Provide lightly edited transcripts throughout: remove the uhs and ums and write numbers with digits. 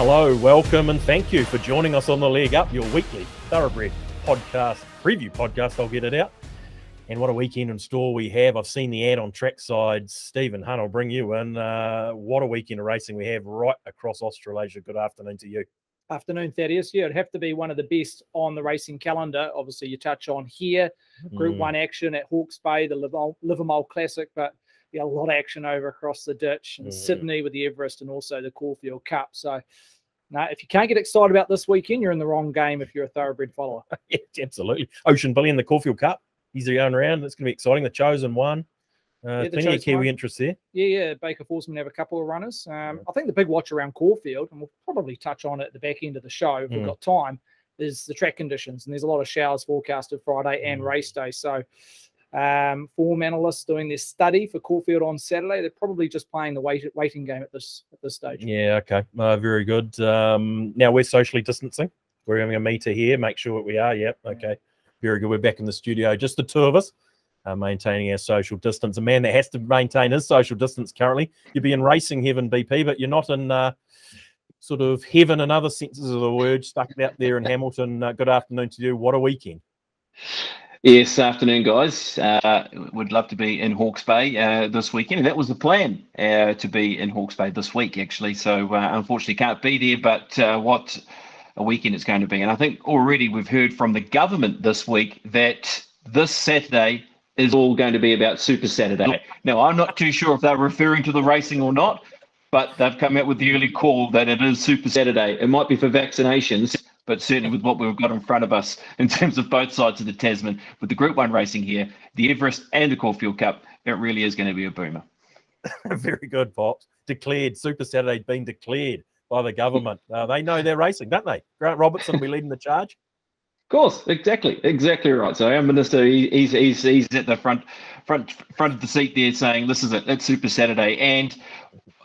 Hello, welcome, and thank you for joining us on The Leg Up, your weekly thoroughbred podcast, preview podcast, I'll get it out. And what a weekend in store we have. I've seen the ad on Trackside. Stephen Hunt, I'll bring you in. What a weekend of racing we have right across Australasia. Good afternoon to you. Afternoon, Thaddeus. Yeah, it'd have to be one of the best on the racing calendar. Obviously, you touch on here, Group 1 action at Hawke's Bay, the Livamol Classic, but yeah, a lot of action over across the ditch in Sydney with the Everest and also the Caulfield Cup. So, no, if you can't get excited about this weekend, you're in the wrong game if you're a thoroughbred follower. Yeah, absolutely. Ocean Billy in the Caulfield Cup. He's going around. It's going to be exciting. The Chosen one. Plenty of Kiwi interest there. Yeah. Baker Forceman have a couple of runners. I think the big watch around Caulfield, and we'll probably touch on it at the back end of the show if we've got time, is the track conditions. And there's a lot of showers forecasted Friday and race day. So form analysts doing their study for Caulfield on Saturday. They're probably just playing the waiting game at this stage. Yeah, okay. Very good. Now we're socially distancing. We're having a meter here. Make sure we are. Yep. Okay. Very good. We're back in the studio, just the two of us. Maintaining our social distance. A man that has to maintain his social distance currently. You'd be in racing heaven, BP, but you're not in sort of heaven in other senses of the word, stuck out there in Hamilton. Good afternoon to you. What a weekend. Yes, afternoon, guys. Would love to be in Hawke's Bay this weekend. And that was the plan, to be in Hawke's Bay this week, actually. So unfortunately can't be there, but what a weekend it's going to be. And I think already we've heard from the government this week that this Saturday is all going to be about Super Saturday. Now, I'm not too sure if they're referring to the racing or not, but they've come out with the early call that it is Super Saturday. It might be for vaccinations, but certainly with what we've got in front of us in terms of both sides of the Tasman, with the Group 1 racing here, the Everest and the Caulfield Cup, it really is going to be a boomer. Very good, Pops. Declared. Super Saturday's been declared by the government. They know they're racing, don't they? Grant Robertson will be leading the charge. Of course, exactly right. So our minister, he's at the front of the seat there, saying this is it. It's Super Saturday, and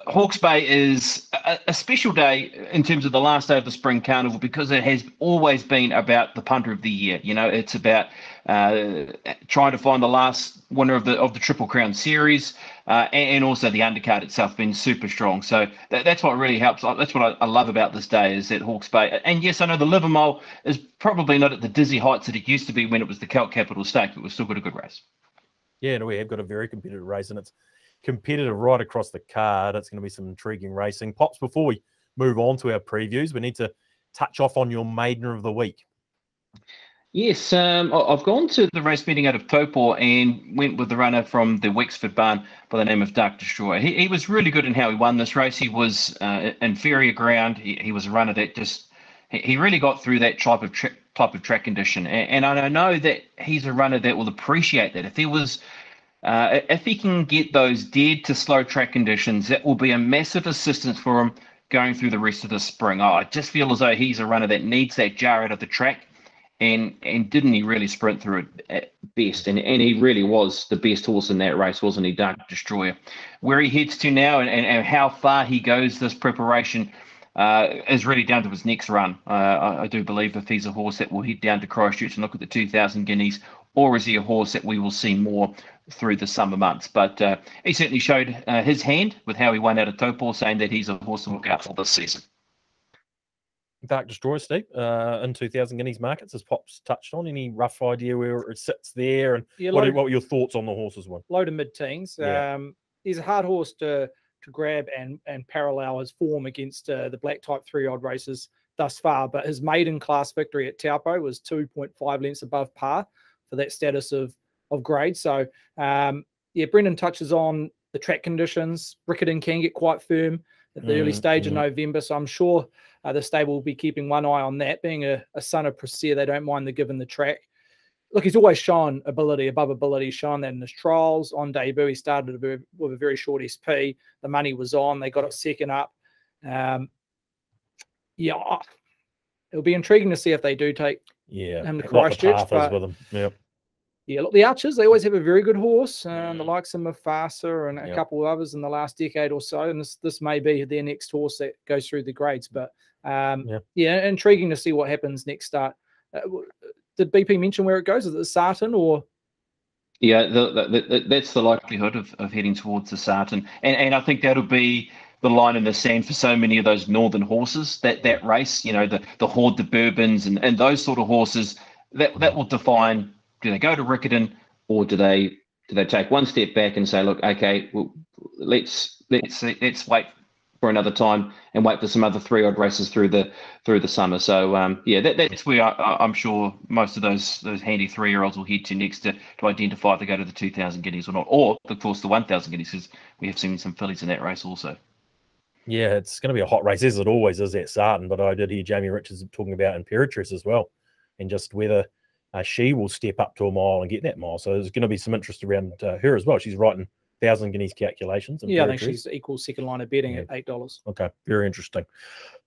Hawke's Bay is a special day in terms of the last day of the Spring Carnival because it has always been about the punter of the year. You know, it's about trying to find the last winner of the Triple Crown Series, and also the undercard itself being super strong. So that's what really helps. That's what I love about this day is that Hawke's Bay. And yes, I know the Livamol is probably not at the dizzy heights that it used to be when it was the Celt Capital Stake, but we've still got a good race. Yeah, no, we have got a very competitive race, and it's competitive right across the card. It's going to be some intriguing racing. Pops, before we move on to our previews, we need to touch off on your Maiden of the week. Yes, I've gone to the race meeting out of Taupo and went with the runner from the Wexford barn by the name of Dark Destroyer. He was really good in how he won this race. He was inferior ground. He was a runner that he really got through that type of track condition. And I know that he's a runner that will appreciate that. If he can get those dead to slow track conditions, that will be a massive assistance for him going through the rest of the spring. I just feel as though he's a runner that needs that jar out of the track. And didn't he really sprint through it at best? And he really was the best horse in that race, wasn't he, Dark Destroyer? Where he heads to now and how far he goes this preparation is really down to his next run. I do believe if he's a horse that will head down to Christchurch and look at the 2,000 guineas, or is he a horse that we will see more through the summer months? But he certainly showed his hand with how he won out of Taupo, saying that he's a horse to look out for this season. Dark Destroyer, Steve, in 2,000 guineas markets, as Pops touched on. Any rough idea where it sits there? And what were your thoughts on the horse's one? Low to mid-teens. Yeah. He's a hard horse to grab and parallel his form against the black type 3-odd races thus far. But his maiden class victory at Taupo was 2.5 lengths above par for that status of grade. So, Brendan touches on the track conditions. Riccarton can get quite firm at the early stage of November. So I'm sure the stable will be keeping one eye on that. Being a son of Presere, they don't mind the given the track. Look, he's always shown ability above ability. He's shown that in his trials. On debut, he started with a very short SP. The money was on. They got it second up. It'll be intriguing to see if they do take him to Christchurch. With him. Yeah, look, the Archers, they always have a very good horse. The likes of Mufasa and a couple of others in the last decade or so. And this may be their next horse that goes through the grades. But, intriguing to see what happens next start. Did BP mention where it goes? Is it the Sarton or? Yeah, that's the likelihood of heading towards the Sarton. And I think that'll be the line in the sand for so many of those northern horses. That race, you know, the Horde, the Bourbons, and those sort of horses, that will define, do they go to Riccarton, or do they take one step back and say, look, okay, well, let's wait for another time and wait for some other 3-odd races through the summer. So yeah, that's where I'm sure most of those handy 3-year-olds will head to next to identify if they go to the 2,000 guineas or not, or of course the 1,000 guineas, because we have seen some fillies in that race also. Yeah, it's going to be a hot race, as it always is at Sarton. But I did hear Jamie Richards talking about Imperatrice as well, and just whether she will step up to a mile and get that mile. So there's going to be some interest around her as well. She's writing 1,000 guineas calculations. Yeah, I think she's equal second line of betting at $8. Okay, very interesting.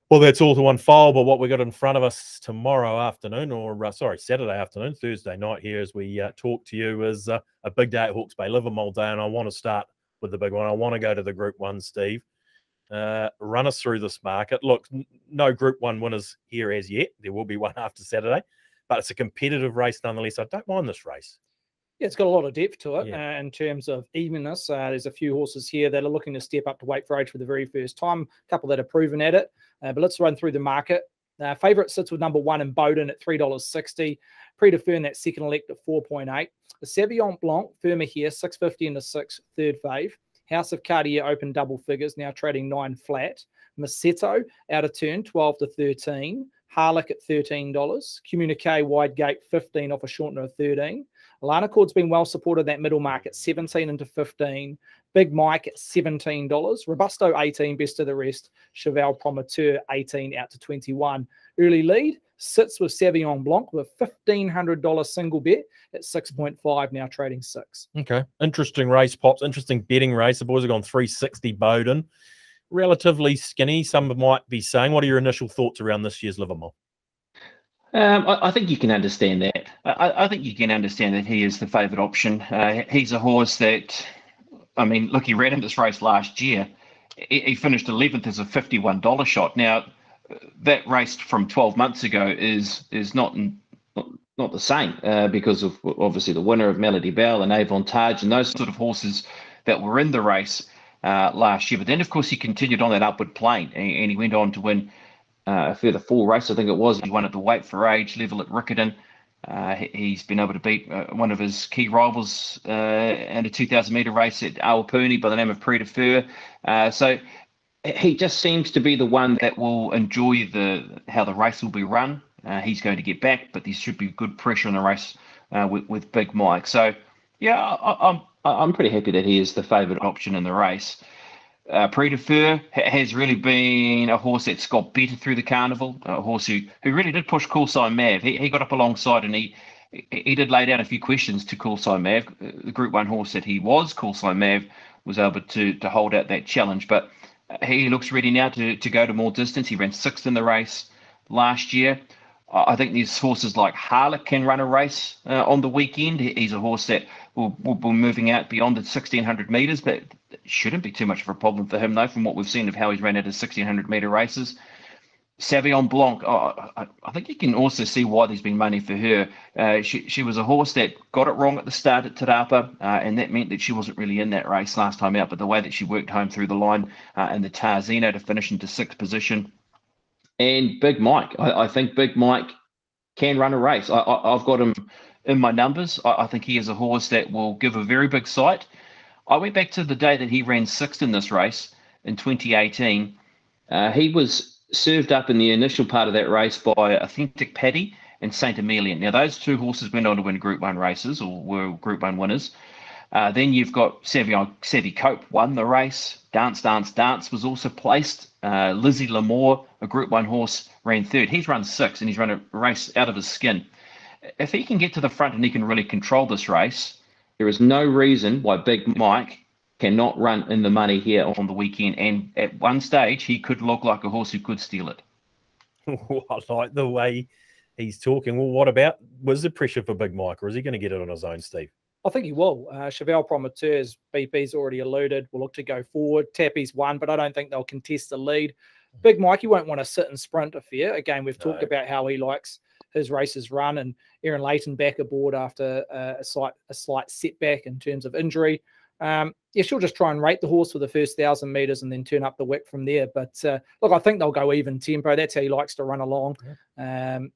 Well, that's all to unfold. But what we got in front of us tomorrow afternoon, or Saturday afternoon, Thursday night here, as we talk to you, is a big day at Hawke's Bay, Livamol Day, and I want to start with the big one. I want to go to the Group 1, Steve. Run us through this market. Look, no Group 1 winners here as yet. There will be one after Saturday, but it's a competitive race nonetheless. I don't mind this race. Yeah, it's got a lot of depth to it in terms of evenness. There's a few horses here that are looking to step up to weight for age for the very first time, a couple that are proven at it. But let's run through the market. Favourite sits with number 1 in Bowden at $3.60. Prix de Fern, that second elect at 4.8. The Sauvignon Blanc, firmer here, $6.50 into 6, third fave. House of Cartier open double figures, now trading 9 flat. Masetto out of turn, 12 to 13. Harlech at $13. Communique wide gate, 15 off a shortener of 13. Alana Cord's been well supported that middle market, 17 into 15. Big Mike at $17. Robusto 18, best of the rest. Cheval Promoteur 18 out to 21. Early lead sits with Sauvignon Blanc with a $1,500 single bet at 6.5, now trading 6. Okay, interesting race, Pops. Interesting betting race. The boys have gone 360 Bowden. Relatively skinny, some might be saying. What are your initial thoughts around this year's Livamol? I think you can understand that. I think you can understand that he is the favourite option. He's a horse that, I mean, look, he ran in this race last year. He finished 11th as a $51 shot. Now, that race from 12 months ago is not the same because of obviously the winner of Melody Bell and Avantage and those sort of horses that were in the race last year. But then, of course, he continued on that upward plane and he went on to win a further 4 races, I think it was. He won at the weight for age level at Riccarton. He's been able to beat one of his key rivals in a 2,000 metre race at Awapuni by the name of Prix de Feur. So he just seems to be the one that will enjoy how the race will be run. He's going to get back, but there should be good pressure in the race with Big Mike. So, yeah, I'm pretty happy that he is the favourite option in the race. Prix de Feur has really been a horse that's got better through the carnival, a horse who really did push Coolside Mav. He got up alongside and he did lay down a few questions to Coolside Mav. The Group 1 horse that he was, Coolside Mav, was able to hold out that challenge. But he looks ready now to go to more distance. He ran 6th in the race last year. I think these horses like Harlech can run a race on the weekend. He's a horse that will be moving out beyond the 1,600 metres, but it shouldn't be too much of a problem for him, though, from what we've seen of how he's ran at his 1,600 metre races. Sauvignon Blanc, I think you can also see why there's been money for her. She was a horse that got it wrong at the start at Te Rapa, and that meant that she wasn't really in that race last time out, but the way that she worked home through the line in the Tarzino to finish into 6th position. And Big Mike, I think Big Mike can run a race. I've got him in my numbers. I think he is a horse that will give a very big sight. I went back to the day that he ran 6th in this race in 2018. He was served up in the initial part of that race by Authentic Paddy and Saint Emilion. Now, those 2 horses went on to win Group 1 races, or were Group 1 winners. Then you've got Savvy Cope won the race. Dance was also placed. Lizzie Lamore, a Group 1 horse, ran 3rd. He's run 6th, and he's run a race out of his skin. If he can get to the front and he can really control this race, there is no reason why Big Mike cannot run in the money here on the weekend. And at one stage, he could look like a horse who could steal it. I like the way he's talking. Well, was the pressure for Big Mike, or is he going to get it on his own, Steve? I think he will. Cheval Promoteur, as BP's already alluded, will look to go forward. Tappy's won, but I don't think they'll contest the lead. Big Mikey won't want to sit and sprint affair. Again, we've talked about how he likes his races run, and Aaron Leighton back aboard after a slight setback in terms of injury. Yeah, she'll just try and rate the horse for the first 1,000 metres and then turn up the wick from there. But look, I think they'll go even tempo. That's how he likes to run along.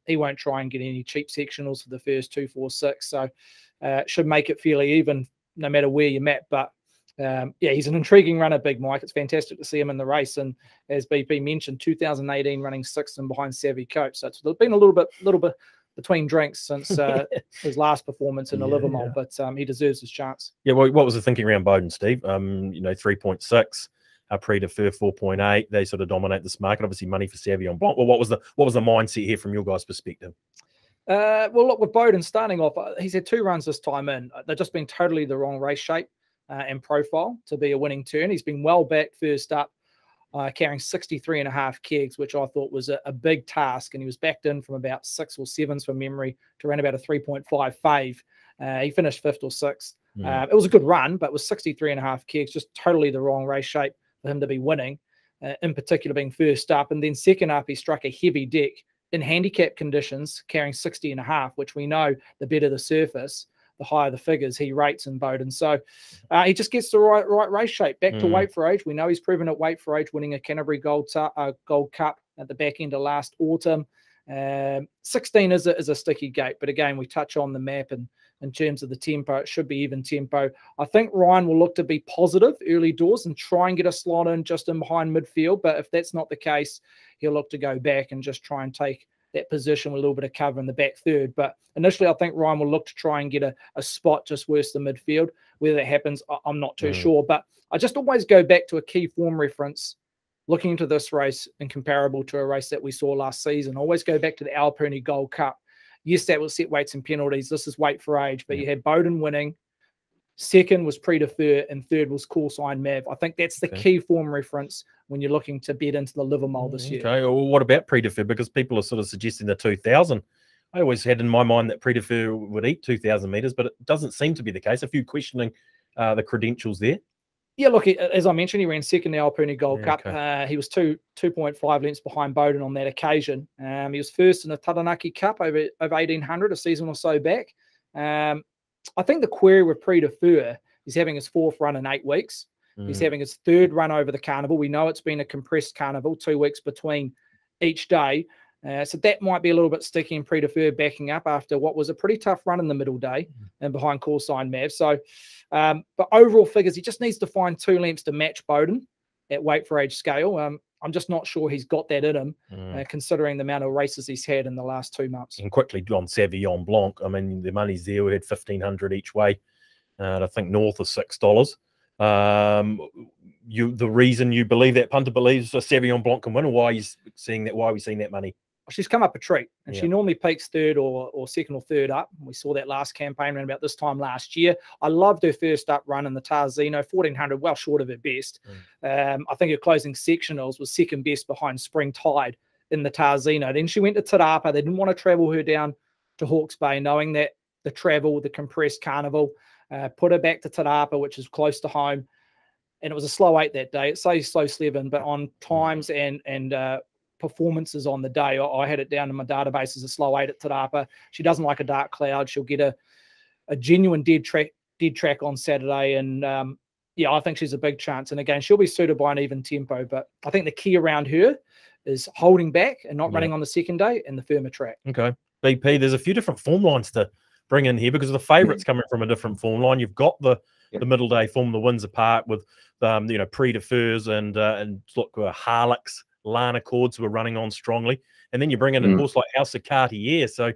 He won't try and get any cheap sectionals for the first 2, 4, 6. So should make it fairly even no matter where you're at. But yeah, he's an intriguing runner, Big Mike. It's fantastic to see him in the race. And as BP mentioned, 2018 running 6th and behind Savvy Coach. So it's been a little bit between drinks since his last performance in the Livamol, but he deserves his chance. Yeah, well, what was the thinking around Bowden, Steve? 3.6, Prix de Feu 4.8. They sort of dominate this market. Obviously, money for Savion Blanc. Well, what was the mindset here from your guys' perspective? Well, look, with Bowden starting off, he's had 2 runs this time in. They've just been totally the wrong race shape and profile to be a winning turn. He's been well back first up, carrying 63.5 kegs, which I thought was a big task. And he was backed in from about 6 or 7s from memory to around about a 3.5 fave. He finished 5th or 6th. It was a good run, but with 63.5 kegs, just totally the wrong race shape for him to be winning, in particular being first up. And then second up, he struck a heavy deck in handicap conditions, carrying 60.5, which we know the better the surface, the higher the figures he rates in Bowden. So he just gets the right race shape. Back to weight for age. We know he's proven at weight for age, winning a Canterbury Gold Cup at the back end of last autumn. 16 is a sticky gate, but again, we touch on the map, and in terms of the tempo, it should be even tempo. I think Ryan will look to be positive early doors and try and get a slot in just in behind midfield, but if that's not the case, he'll look to go back and just try and take that position with a little bit of cover in the back third. But initially, I think Ryan will look to try and get a spot just worse than midfield. Whether that happens, I'm not too sure. But I just always go back to a key form reference, looking into this race and comparable to a race that we saw last season. Always go back to the Alperne Gold Cup. Yes, that was set weights and penalties. This is weight for age, but you had Bowden winning. Second was Prix de Feu, and third was Call Sign Mav. I think that's the key form reference when you're looking to bet into the Livamol this year. Okay, well, what about Prix de Feu? Because people are sort of suggesting the 2,000. I always had in my mind that Prix de Feu would eat 2,000 metres, but it doesn't seem to be the case. A few questioning the credentials there. Yeah, look, as I mentioned, he ran second in the Alperne Gold Cup. He was 2.5 lengths behind Bowden on that occasion. He was first in the Taranaki Cup over 1,800, a season or so back. I think the query with Prix de Feu, he's having his 4th run in 8 weeks. He's having his 3rd run over the carnival. We know it's been a compressed carnival, 2 weeks between each day. So that might be a little bit sticky in Prix de Feu backing up after what was a pretty tough run in the middle day and behind Call Sign Mav. So, but overall figures, he just needs to find 2 lengths to match Bowden at weight for age scale. I'm just not sure he's got that in him, considering the amount of races he's had in the last 2 months. And quickly on Savion Blanc, I mean, the money's there. We had 1,500 each way, and I think north of $6. The reason you believe that punter believes Savion Blanc can win, or why he's seeing that? Why are we seeing that money? She's come up a treat, and she normally peaks 3rd or 2nd or 3rd up. We saw that last campaign around about this time last year. I loved her first up run in the Tarzino, 1,400, well short of her best. I think her closing sectionals was 2nd best behind Spring Tide in the Tarzino. Then she went to Tarapa. They didn't want to travel her down to Hawke's Bay, knowing that the travel, the compressed carnival, put her back to Tarapa, which is close to home. And it was a slow 8 that day. It says slow 7, but on times and performances on the day, I had it down in my database as a slow 8 at Tarapa. She doesn't like a dark cloud. She'll get a genuine dead track on Saturday. And yeah, I think she's a big chance. And again, she'll be suited by an even tempo. But I think the key around her is holding back and not running on the second day and the firmer track. Okay. BP, there's a few different form lines to bring in here because the favourites coming from a different form line. You've got the middle day form, the Windsor Park with Prix de Feurs and look, Harlocks, Lana Cords who are running on strongly, and then you bring in a horse like House of Cartier. So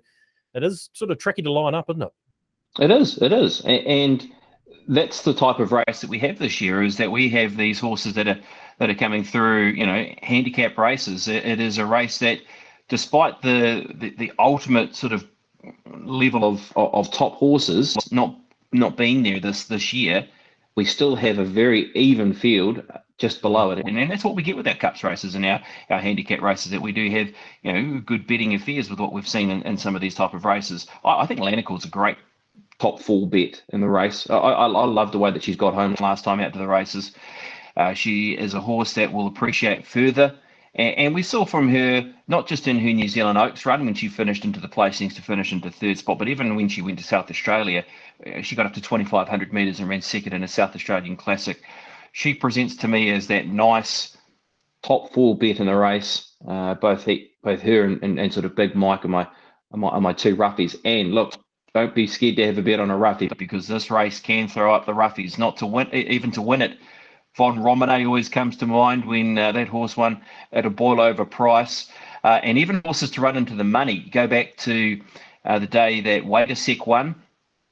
it is sort of tricky to line up, isn't it? It is, and that's the type of race that we have this year. Is that we have these horses that are coming through, handicap races. It is a race that, despite the ultimate sort of level of top horses not being there this year, we still have a very even field just below it, and that's what we get with our cups races and our handicap races, that we do have good betting affairs with what we've seen in some of these type of races. I think Lanacord's a great top 4 bet in the race. I love the way that she's got home last time out to the races. She is a horse that will appreciate further And we saw from her, not just in her New Zealand Oaks run when she finished into the placings to finish into third spot, but even when she went to South Australia, she got up to 2,500 metres and ran second in a South Australian Classic. She presents to me as that nice top 4 bet in the race. Both her and sort of Big Mike are my 2 roughies. And look, don't be scared to have a bet on a roughie, because this race can throw up the roughies, not to win, even to win it. Von Romane always comes to mind when that horse won at a boil over price. And even horses to run into the money. Go back to the day that Dissect won.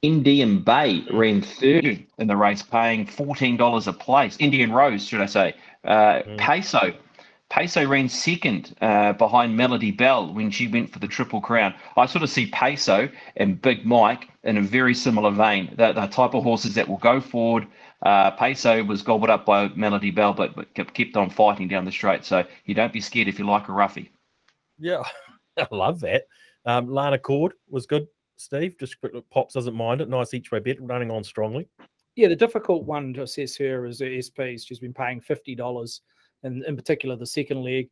Indian Bay ran third in the race, paying $14 a place. Indian Rose, should I say. Peso ran second behind Melody Bell when she went for the Triple Crown. I sort of see Peso and Big Mike in a very similar vein. The type of horses that will go forward. Peso was gobbled up by Melody Bell, but kept on fighting down the straight. So you don't be scared if you like a roughie. Yeah, I love that. Lana Cord was good, Steve. Just quick look, Pops doesn't mind it. Nice each way bet, running on strongly. Yeah, the difficult one to assess her is her SPs. She's been paying $50, and in particular the second leg.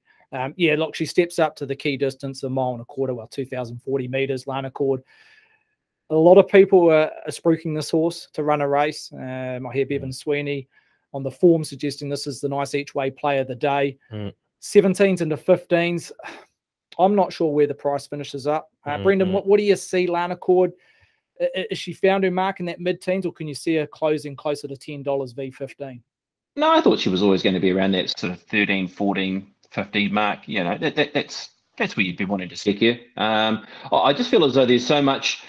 Yeah, look, she steps up to the key distance, 1.25 miles, well, 2,040 meters. Lana Cord. A lot of people are spruiking this horse to run a race. I hear Bevan Sweeney on the form suggesting this is the nice each way play of the day. 17s into 15s. I'm not sure where the price finishes up. Brendan, what do you see Lana Cord? Is she found her mark in that mid-teens, or can you see her closing closer to $10 V15? No, I thought she was always going to be around that sort of 13, 14, 15 mark. You know, that's where you'd be wanting to stick here. I just feel as though there's so much,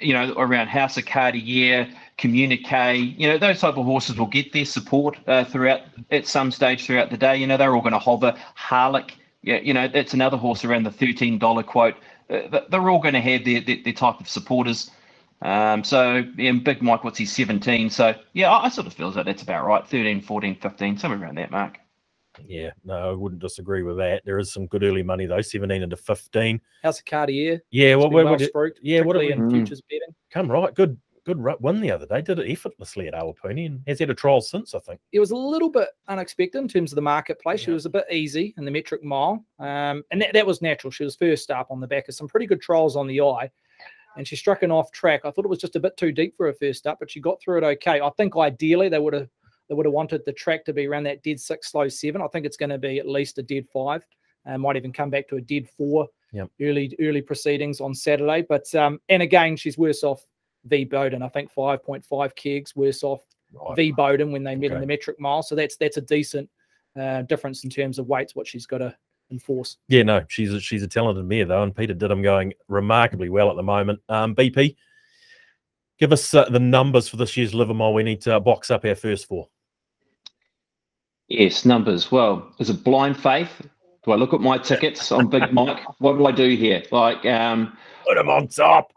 you know, around House of Cartier, Communique, you know, those type of horses will get their support throughout at some stage throughout the day. You know, they're all going to hover. Harlech, yeah, you know, that's another horse around the $13 quote. They're all going to have their type of supporters. So, yeah, Big Mike, what's he, 17? So, yeah, I sort of feel as though that's about right. 13, 14, 15, somewhere around that mark. Yeah, no, I wouldn't disagree with that. There is some good early money though, 17 into 15. House of Cartier. Yeah, what did in futures betting? Come right, good win the other day. Did it effortlessly at Awapuni and has had a trial since, I think. It was a little bit unexpected in terms of the marketplace. Yeah. She was a bit easy in the metric mile, and that was natural. She was first up on the back of some pretty good trials on the eye, and she struck an off track. I thought it was just a bit too deep for her first up, but she got through it okay. I think ideally they would have wanted the track to be around that dead 6, slow 7. I think it's going to be at least a dead 5. Might even come back to a dead 4. Yep. Early proceedings on Saturday. But and again, she's worse off V Bowden. I think 5.5 kegs worse off V Bowden when they met in the metric mile. So that's a decent difference in terms of weights, what she's got to enforce. Yeah, no, she's a talented mare though, and Peter Didham going remarkably well at the moment. BP, give us the numbers for this year's Livamol. We need to box up our first 4. Yes, numbers. Well, is it blind faith? Do I look at my tickets on Big Mike? What do I do here? Like, put him on top.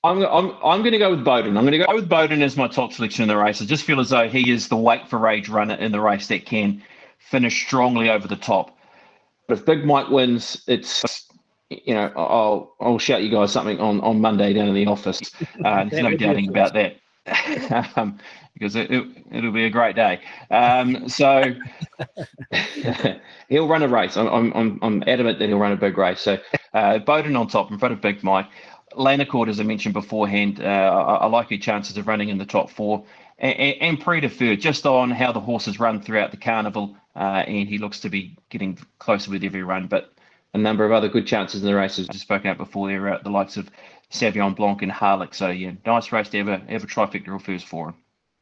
I'm going to go with Bowden. I'm going to go with Bowden as my top selection in the race. I just feel as though he is the weight for age runner in the race that can finish strongly over the top. But if Big Mike wins, it's, you know, I'll shout you guys something on Monday down in the office. There's no doubting about that. Because it'll be a great day. So he'll run a race. I'm adamant that he'll run a big race. So Bowden on top in front of Big Mike. Lana Cord, as I mentioned beforehand, I like her chances of running in the top 4. And pre-defer just on how the horses run throughout the carnival. And he looks to be getting closer with every run. But a number of other good chances in the races just spoken out before there, the likes of Savion Blanc and Harlech. So, yeah, nice race to have a trifecta or first for him.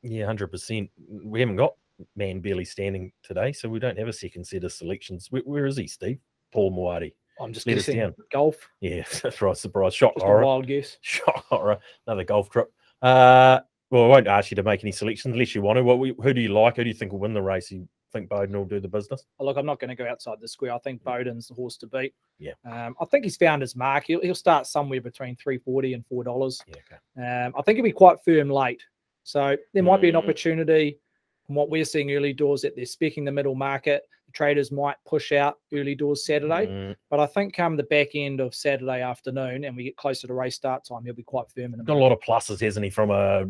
Yeah, 100%. We haven't got Man barely standing today, so we don't have a second set of selections. Where is he, Steve? Paul Moati. I'm just guessing golf. Yeah, that's right. Surprise. Shock just horror. A wild guess. Shock horror. Another golf trip. Well, I won't ask you to make any selections unless you want to. Who do you like? Who do you think will win the race? You think Bowden will do the business? Oh, look, I'm not going to go outside the square. I think Bowden's the horse to beat. Yeah. I think he's found his mark. He'll start somewhere between $3.40 and $4. Yeah, okay. I think he'll be quite firm late. So there might be an opportunity from what we're seeing early doors that they're speccing the middle market. The traders might push out early doors Saturday. But I think come the back end of Saturday afternoon and we get closer to race start time, he'll be quite firm. Got a lot of pluses, hasn't he, from a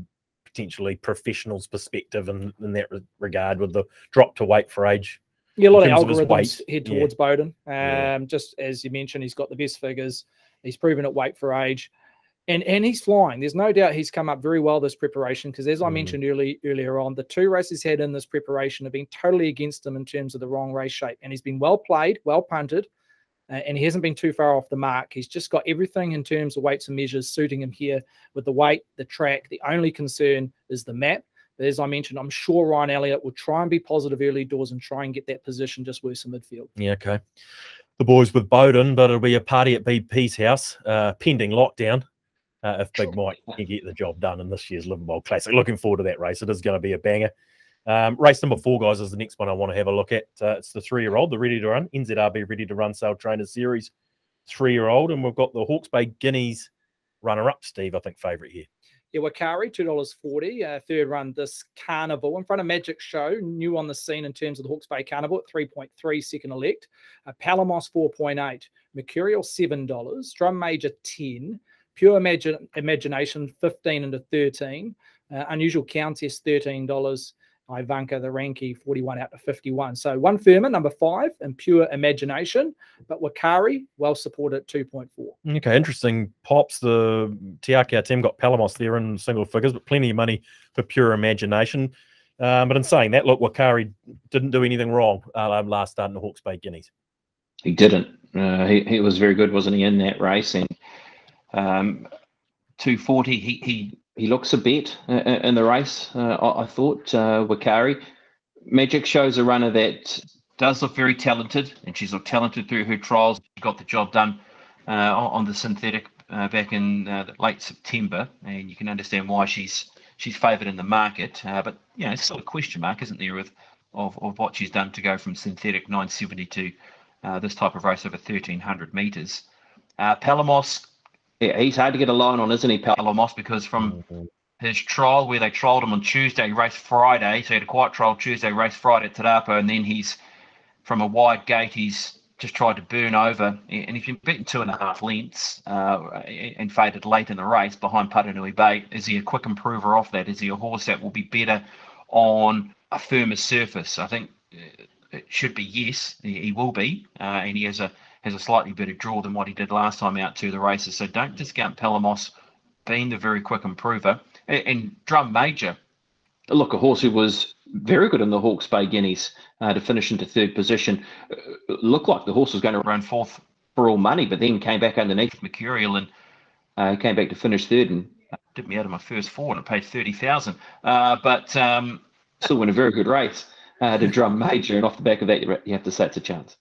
potentially professional's perspective in that regard with the drop to weight for age. Yeah, a lot of terms of his algorithms weight. head towards Bowden. Yeah. Just as you mentioned, he's got the best figures. He's proven at weight for age. And he's flying. There's no doubt he's come up very well this preparation because, as I mentioned earlier on, the 2 races he's had in this preparation have been totally against him in terms of the wrong race shape. And he's been well played, well punted, and he hasn't been too far off the mark. He's just got everything in terms of weights and measures suiting him here with the weight, the track. The only concern is the map. But as I mentioned, I'm sure Ryan Elliott will try and be positive early doors and try and get that position just worse in midfield. Yeah, okay. The boys with Bowden, but it'll be a party at BP's house, pending lockdown. If Big Mike can get the job done in this year's Livamol Classic. Looking forward to that race. It is going to be a banger. Race number 4, guys, is the next one I want to have a look at. It's the 3-year-old, the Ready to Run, NZRB Ready to Run Sale Trainers Series 3-year-old. And we've got the Hawke's Bay Guineas runner-up, Steve, I think, favourite here. Yeah, Wakari, $2.40, third run this carnival in front of Magic Show, new on the scene in terms of the Hawke's Bay Carnival at 3.3, second elect. Palamos 4.8, Mercurial $7, Drum Major 10, Pure Imagination 15 into 13, Unusual Countess $13, Ivanka the Ranky 41 out to 51. So one firmer, number 5, and Pure Imagination, but Wakari well supported at 2.4. Okay, interesting. Pops, the Tiaki team got Palamos there in single figures, but plenty of money for Pure Imagination. But in saying that, look, Wakari didn't do anything wrong last start in the Hawke's Bay Guineas. He didn't. He was very good, wasn't he, in that race? And 240, he looks a bet in the race. I thought Wakari. Magic shows a runner that does look very talented, and she's looked talented through her trials. She got the job done on the synthetic back in late September, and you can understand why she's favoured in the market. But you know, it's still a question mark, isn't there, of what she's done to go from synthetic 970 to this type of race over 1,300 metres. Palamos. Yeah, he's hard to get a line on, isn't he, Palamos? Because from his trial, where they trialled him on Tuesday, race Friday, so he had a quiet trial Tuesday, race Friday at Te Rapa, and then he's, from a wide gate, he's just tried to burn over. And if you're beaten 2.5 lengths and faded late in the race behind Paranui Bay, is he a quick improver off that? Is he a horse that will be better on a firmer surface? I think it should be yes, he will be, and he has a slightly better draw than what he did last time out to the races. So don't discount Palamos being the very quick improver. And Drum Major, look, a horse who was very good in the Hawke's Bay Guineas to finish into 3rd position. Looked like the horse was going to run 4th for all money, but then came back underneath Mercurial and came back to finish 3rd and did me out of my first 4 and it paid 30,000. But still win a very good race to Drum Major, and off the back of that, you have to say it's a chance.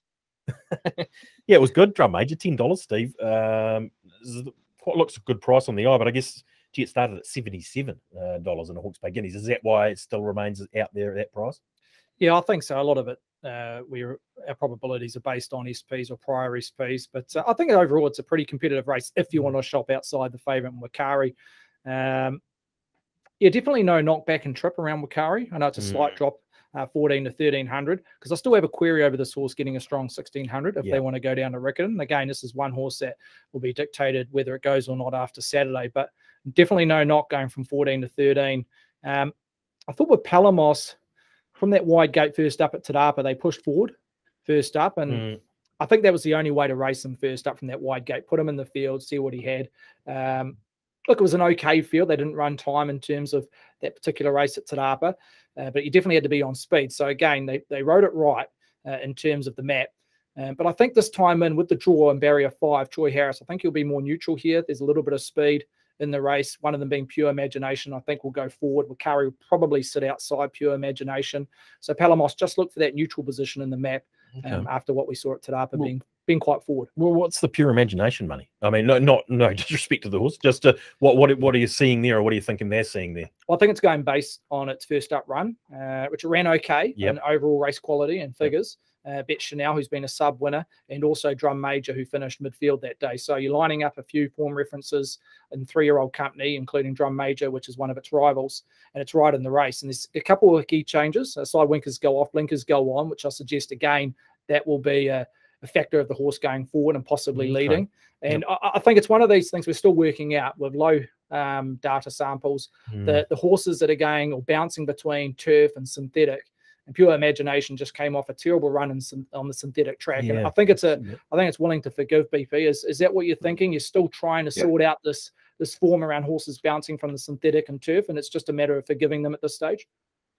Yeah, it was good. Drum Major, $10, Steve. Quite looks a good price on the eye, but I guess gee, it started at $77 in the Hawke's Bay Guineas. Is that why it still remains out there at that price? Yeah, I think so. A lot of it, our probabilities are based on SPs or prior SPs, but I think overall it's a pretty competitive race if you want to shop outside the favourite in Wakari. Yeah, definitely no knockback and trip around Wakari. I know it's a slight drop. 14 to 1,300, because I still have a query over this horse getting a strong 1,600 if they want to go down to Riccarton. Again, this is one horse that will be dictated whether it goes or not after Saturday, but definitely no knock going from 14 to 13. I thought with Palamos, from that wide gate first up at Te Rapa, they pushed forward first up, and I think that was the only way to race him first up from that wide gate. Put him in the field, see what he had. Look, it was an okay field. They didn't run time in terms of that particular race at Te Rapa, but you definitely had to be on speed. So again, they rode it right in terms of the map. But I think this time in with the draw and barrier 5, Troy Harris, I think he'll be more neutral here. There's a little bit of speed in the race, one of them being Pure Imagination. I think will go forward. Wakari will probably sit outside Pure Imagination. So Palamos, just look for that neutral position in the map after what we saw at Te Rapa being quite forward. Well, what's the Pure Imagination money? I mean, no disrespect to the horse, just what are you seeing there, or what are you thinking they're seeing there? Well, I think it's going based on its first up run, which it ran okay in overall race quality and figures. Bet Chanel, who's been a sub winner, and also Drum Major, who finished midfield that day. So you're lining up a few form references in 3-year-old company, including Drum Major, which is one of its rivals, and it's right in the race. And there's a couple of key changes. Side winkers go off, blinkers go on, which I suggest again that will be a factor of the horse going forward and possibly leading. And I think it's one of these things we're still working out with low data samples. The horses that are going or bouncing between turf and synthetic, and Pure Imagination just came off a terrible run on the synthetic track. Yeah. And I think it's willing to forgive, BP. Is that what you're thinking? You're still trying to sort out this form around horses bouncing from the synthetic and turf, and it's just a matter of forgiving them at this stage?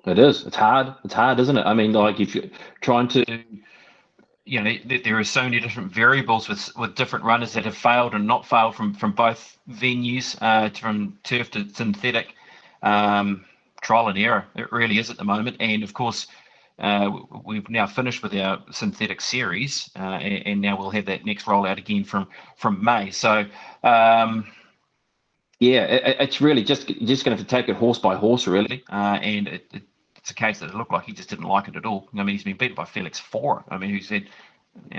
It is. It's hard. It's hard, isn't it? I mean, like if you're trying to, you know, there are so many different variables with different runners that have failed and not failed from both venues, from turf to synthetic. Trial and error, it really is at the moment. And of course, we've now finished with our synthetic series, and now we'll have that next rollout again from May. So it's really just going to have to take it horse by horse, really. And it's a case that it looked like he just didn't like it at all. I mean, he's been beaten by Felix Fora, who's had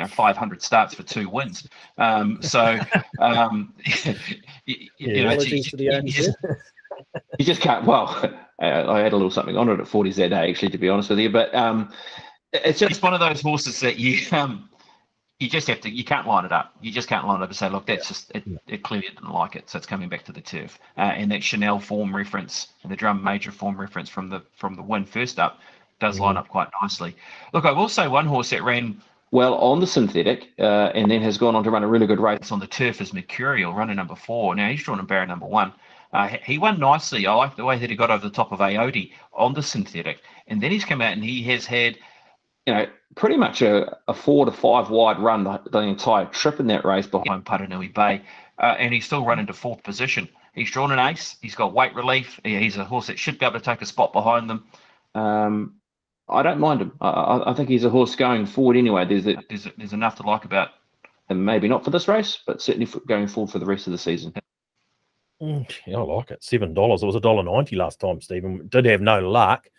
500 starts for 2 wins. You just can't. Well, I had a little something on it at 40s that day, actually, to be honest with you. But it's just one of those horses that you just have to. You can't line it up. You just can't line it up and say, look, that's just it clearly didn't like it, so it's coming back to the turf. And that Chanel form reference and the Drum Major form reference from the win first up does line up quite nicely. Look, I will say one horse that ran well on the synthetic and then has gone on to run a really good race on the turf is Mercurial, runner number 4. Now he's drawn in barrier number 1. He won nicely. I like the way that he got over the top of Aodi on the synthetic. And then he's come out and he has had, pretty much a 4 to 5 wide run the entire trip in that race behind Paranui Bay. And he's still running to 4th position. He's drawn an ace. He's got weight relief. He's a horse that should be able to take a spot behind them. I don't mind him. I think he's a horse going forward anyway. There's enough to like about him, maybe not for this race, but certainly going forward for the rest of the season. Yeah, I like it. $7. It was $1.90 last time, Stephen. Did have no luck.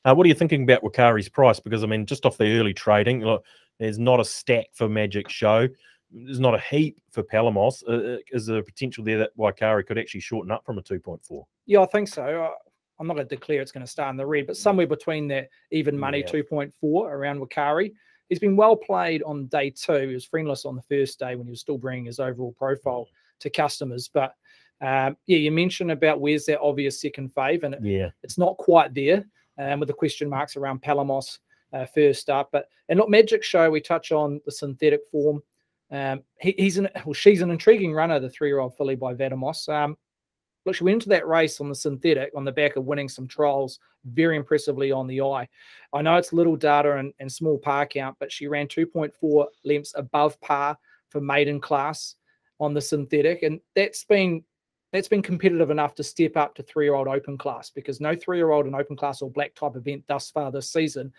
What are you thinking about Wakari's price? Because, just off the early trading, look, there's not a stack for Magic Show. There's not a heap for Palamos. Is there a potential there that Wakari could actually shorten up from a 2.4? Yeah, I think so. I'm not going to declare it's going to start in the red, but somewhere between that even money 2.4 around Wakari. He's been well played on day 2. He was friendless on the first day when he was still bringing his overall profile to customers. But you mentioned about where's that obvious second fave, and it's not quite there with the question marks around Palamos first up. And look, Magic Show, we touch on the synthetic form. She's an intriguing runner, the 3-year-old filly by Vadamos. Look, she went into that race on the synthetic on the back of winning some trials very impressively on the eye. I know it's little data and small par count, but she ran 2.4 lengths above par for maiden class on the synthetic, and that's been competitive enough to step up to 3-year-old open class, because no 3-year-old in open class or black type event thus far this season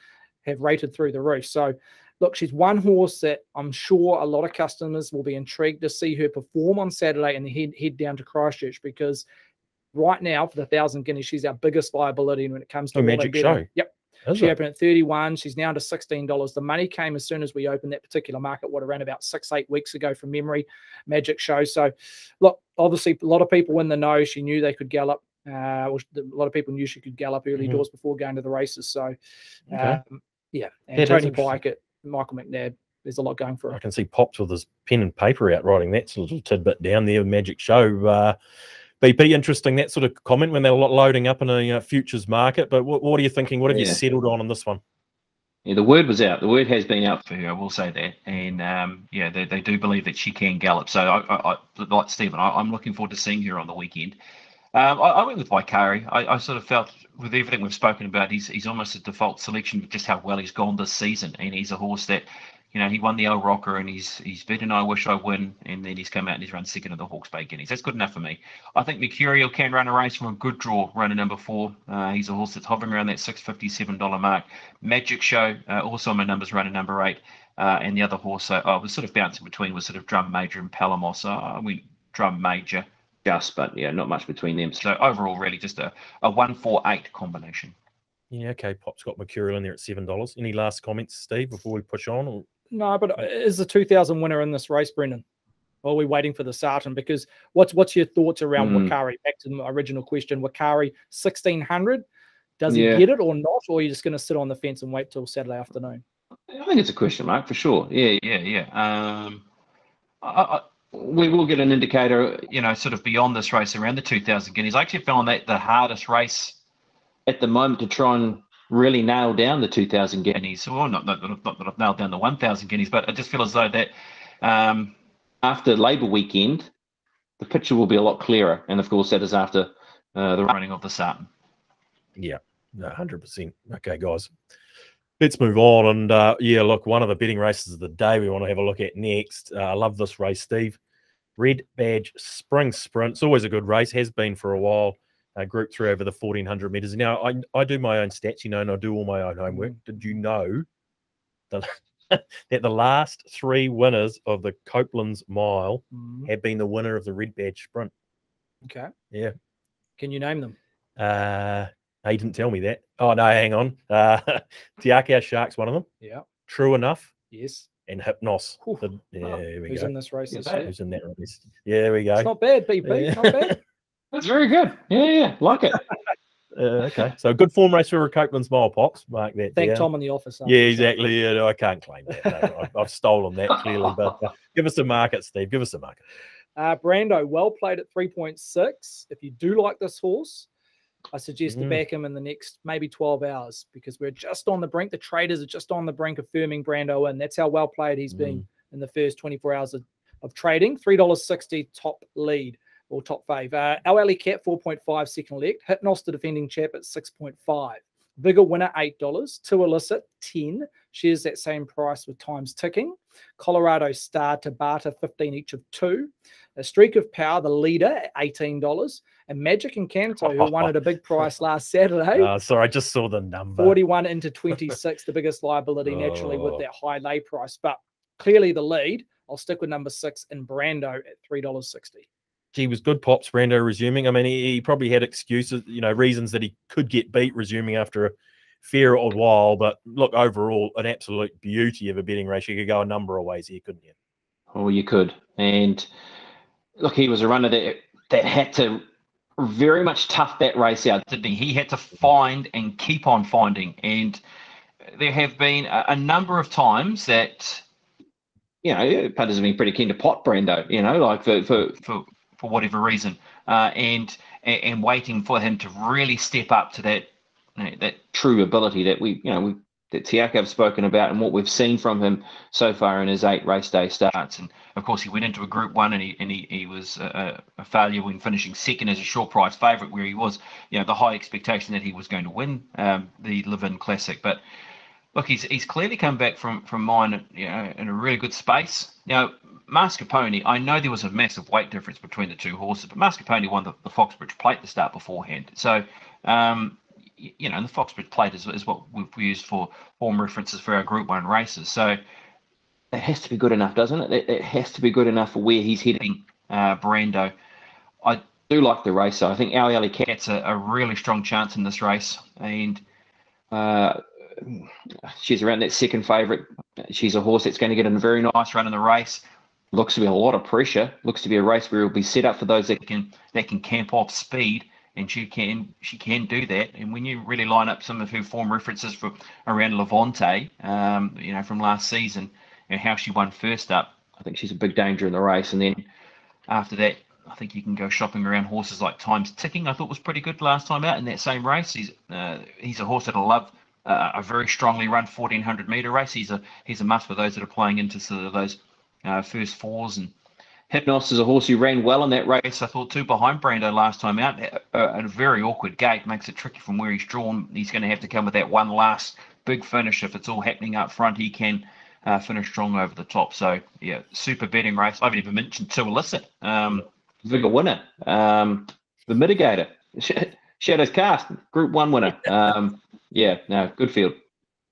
have rated through the roof. So look, she's one horse that I'm sure a lot of customers will be intrigued to see her perform on Saturday and then head down to Christchurch, because right now for the 1,000 guineas, she's our biggest liability when it comes to Magic Show. Yep. She opened at 31. She's now to $16. The money came as soon as we opened that particular market, around about 6-8 weeks ago from memory, Magic Show. So, look, obviously a lot of people in the know. She knew they could gallop. A lot of people knew she could gallop early doors before going to the races. So, and Tony Bike at Michael McNabb, there's a lot going for her. I can see Pops with his pen and paper out writing that little tidbit down there, Magic Show. BP, interesting, that sort of comment when they're loading up in a futures market. But what are you thinking? What have you settled on this one? Yeah, the word was out. The word has been out for her, I will say that. And, they do believe that she can gallop. So, I like Stephen, I'm looking forward to seeing her on the weekend. I went with Waikari. I sort of felt, with everything we've spoken about, he's almost a default selection with just how well he's gone this season. And he's a horse that, he won the old Rocker, and he's beaten I Wish I Win, and then he's come out and he's run second in the Hawke's Bay Guineas. That's good enough for me. I think Mercurial can run a race from a good draw, runner number 4. He's a horse that's hovering around that $657 mark. Magic Show, also my numbers, runner number 8. And the other horse I was sort of bouncing between was sort of Drum Major and Palamos. I went Drum Major just, but not much between them. So overall, really just a 1-4-8 combination. Yeah, okay. Pop's got Mercurial in there at $7. Any last comments, Steve, before we push on? Or? No, but is the 2,000 winner in this race, Brendan? Or are we waiting for the Sarton? Because what's your thoughts around Wakari? Back to my original question, Wakari 1,600. Does he get it or not? Or are you just going to sit on the fence and wait till Saturday afternoon? I think it's a question mark for sure. Yeah. We will get an indicator, sort of beyond this race around the 2,000 guineas. I actually found that the hardest race at the moment to try and really nailed down the 2,000 guineas. Well, not that I've nailed down the 1,000 guineas, but I just feel as though that after Labour weekend, the picture will be a lot clearer. And of course, that is after the running of the Sarton. Yeah, 100%. Okay, guys. Let's move on. And yeah, look, one of the betting races of the day we want to have a look at next. I love this race, Steve. Red Badge Spring Sprint. It's always a good race, has been for a while. Group 3 over the 1,400 metres. Now, I do my own stats, you know, and I do all my own homework. Did you know that, that the last 3 winners of the Copeland's Mile have been the winner of the Red Badge Sprint? Okay. Yeah. Can you name them? He didn't tell me that. Oh, no, hang on. Tiakau Shark's one of them. Yeah. True Enough. Yes. And Hypnos. Who's in this race? Who's in that race? Yeah, there we go. It's not bad, BP. Yeah. Not bad. That's very good. Yeah, like it. Okay, so good form race for a Copeland's Mile, Pops. Mark that. Thank down. Tom in the office. Yeah, exactly. Yeah, no, I can't claim that. No, I've stolen that clearly. But give us a market, Steve. Give us a market. Brando, well played at 3.6. If you do like this horse, I suggest to back him in the next maybe 12 hours because we're just on the brink. The traders are just on the brink of firming Brando in. That's how well played he's been in the first 24 hours of trading. $3.60 top lead or top fave. Our Alley Cat 4.5 second leg. Hypnos the defending chap at 6.5. Bigger winner $8. Two Illicit 10. Shares that same price with Times Ticking. Colorado Star Tabata 15 each of 2. A Streak of Power the leader at $18. And Magic and Canto who won at a big price last Saturday. Sorry, I just saw the number. 41 into 26. The biggest liability naturally with that high lay price, but clearly the lead. I'll stick with number 6 in Brando at $3.60. Gee, was good, Pops. Brando resuming. I mean, he probably had excuses, you know, reasons that he could get beat resuming after a fair old while. But look, overall, an absolute beauty of a betting race. You could go a number of ways here, couldn't you? Oh, you could. And look, he was a runner that had to very much tough that race out, didn't he? He had to find and keep on finding. And there have been a number of times that, you know, punters have been pretty keen to pot Brando, you know, like for whatever reason, and waiting for him to really step up to that true ability that that Tiakau have spoken about and what we've seen from him so far in his 8 race day starts. And of course, he went into a Group 1 and he was a failure when finishing second as a short price favourite, where he was, you know, the high expectation that he was going to win the Livamol Classic. But look, he's clearly come back from mine, you know, in a really good space. Now, Mascarpone, I know there was a massive weight difference between the two horses, but Mascarpone won the Foxbridge Plate to start beforehand. So, you know, the Foxbridge Plate is what we've used for form references for our Group 1 races. So that has to be good enough, doesn't it? It has to be good enough for where he's heading, Brando. I do like the race, though. I think Our Alley Cat's a really strong chance in this race. And she's around that second favourite. She's a horse that's going to get a very nice run in the race. Looks to be a lot of pressure. Looks to be a race where it'll be set up for those that can camp off speed, and she can do that. And when you really line up some of her form references for around Levante, you know, from last season, you know, how she won first up, I think she's a big danger in the race. And then after that, I think you can go shopping around horses like Times Ticking. I thought was pretty good last time out in that same race. He's a horse that'll love a very strongly run 1,400 metre race. He's a must for those that are playing into sort of those first fours. And Hypnos is a horse who ran well in that race, I thought, too, behind Brando last time out. At a very awkward gate, makes it tricky from where he's drawn. He's going to have to come with that one last big finish. If it's all happening up front, he can finish strong over the top. So, yeah, super betting race. I haven't even mentioned Two Illicit. Bigger winner. The Mitigator. Shadows Cast, Group 1 winner. Yeah, no, good field.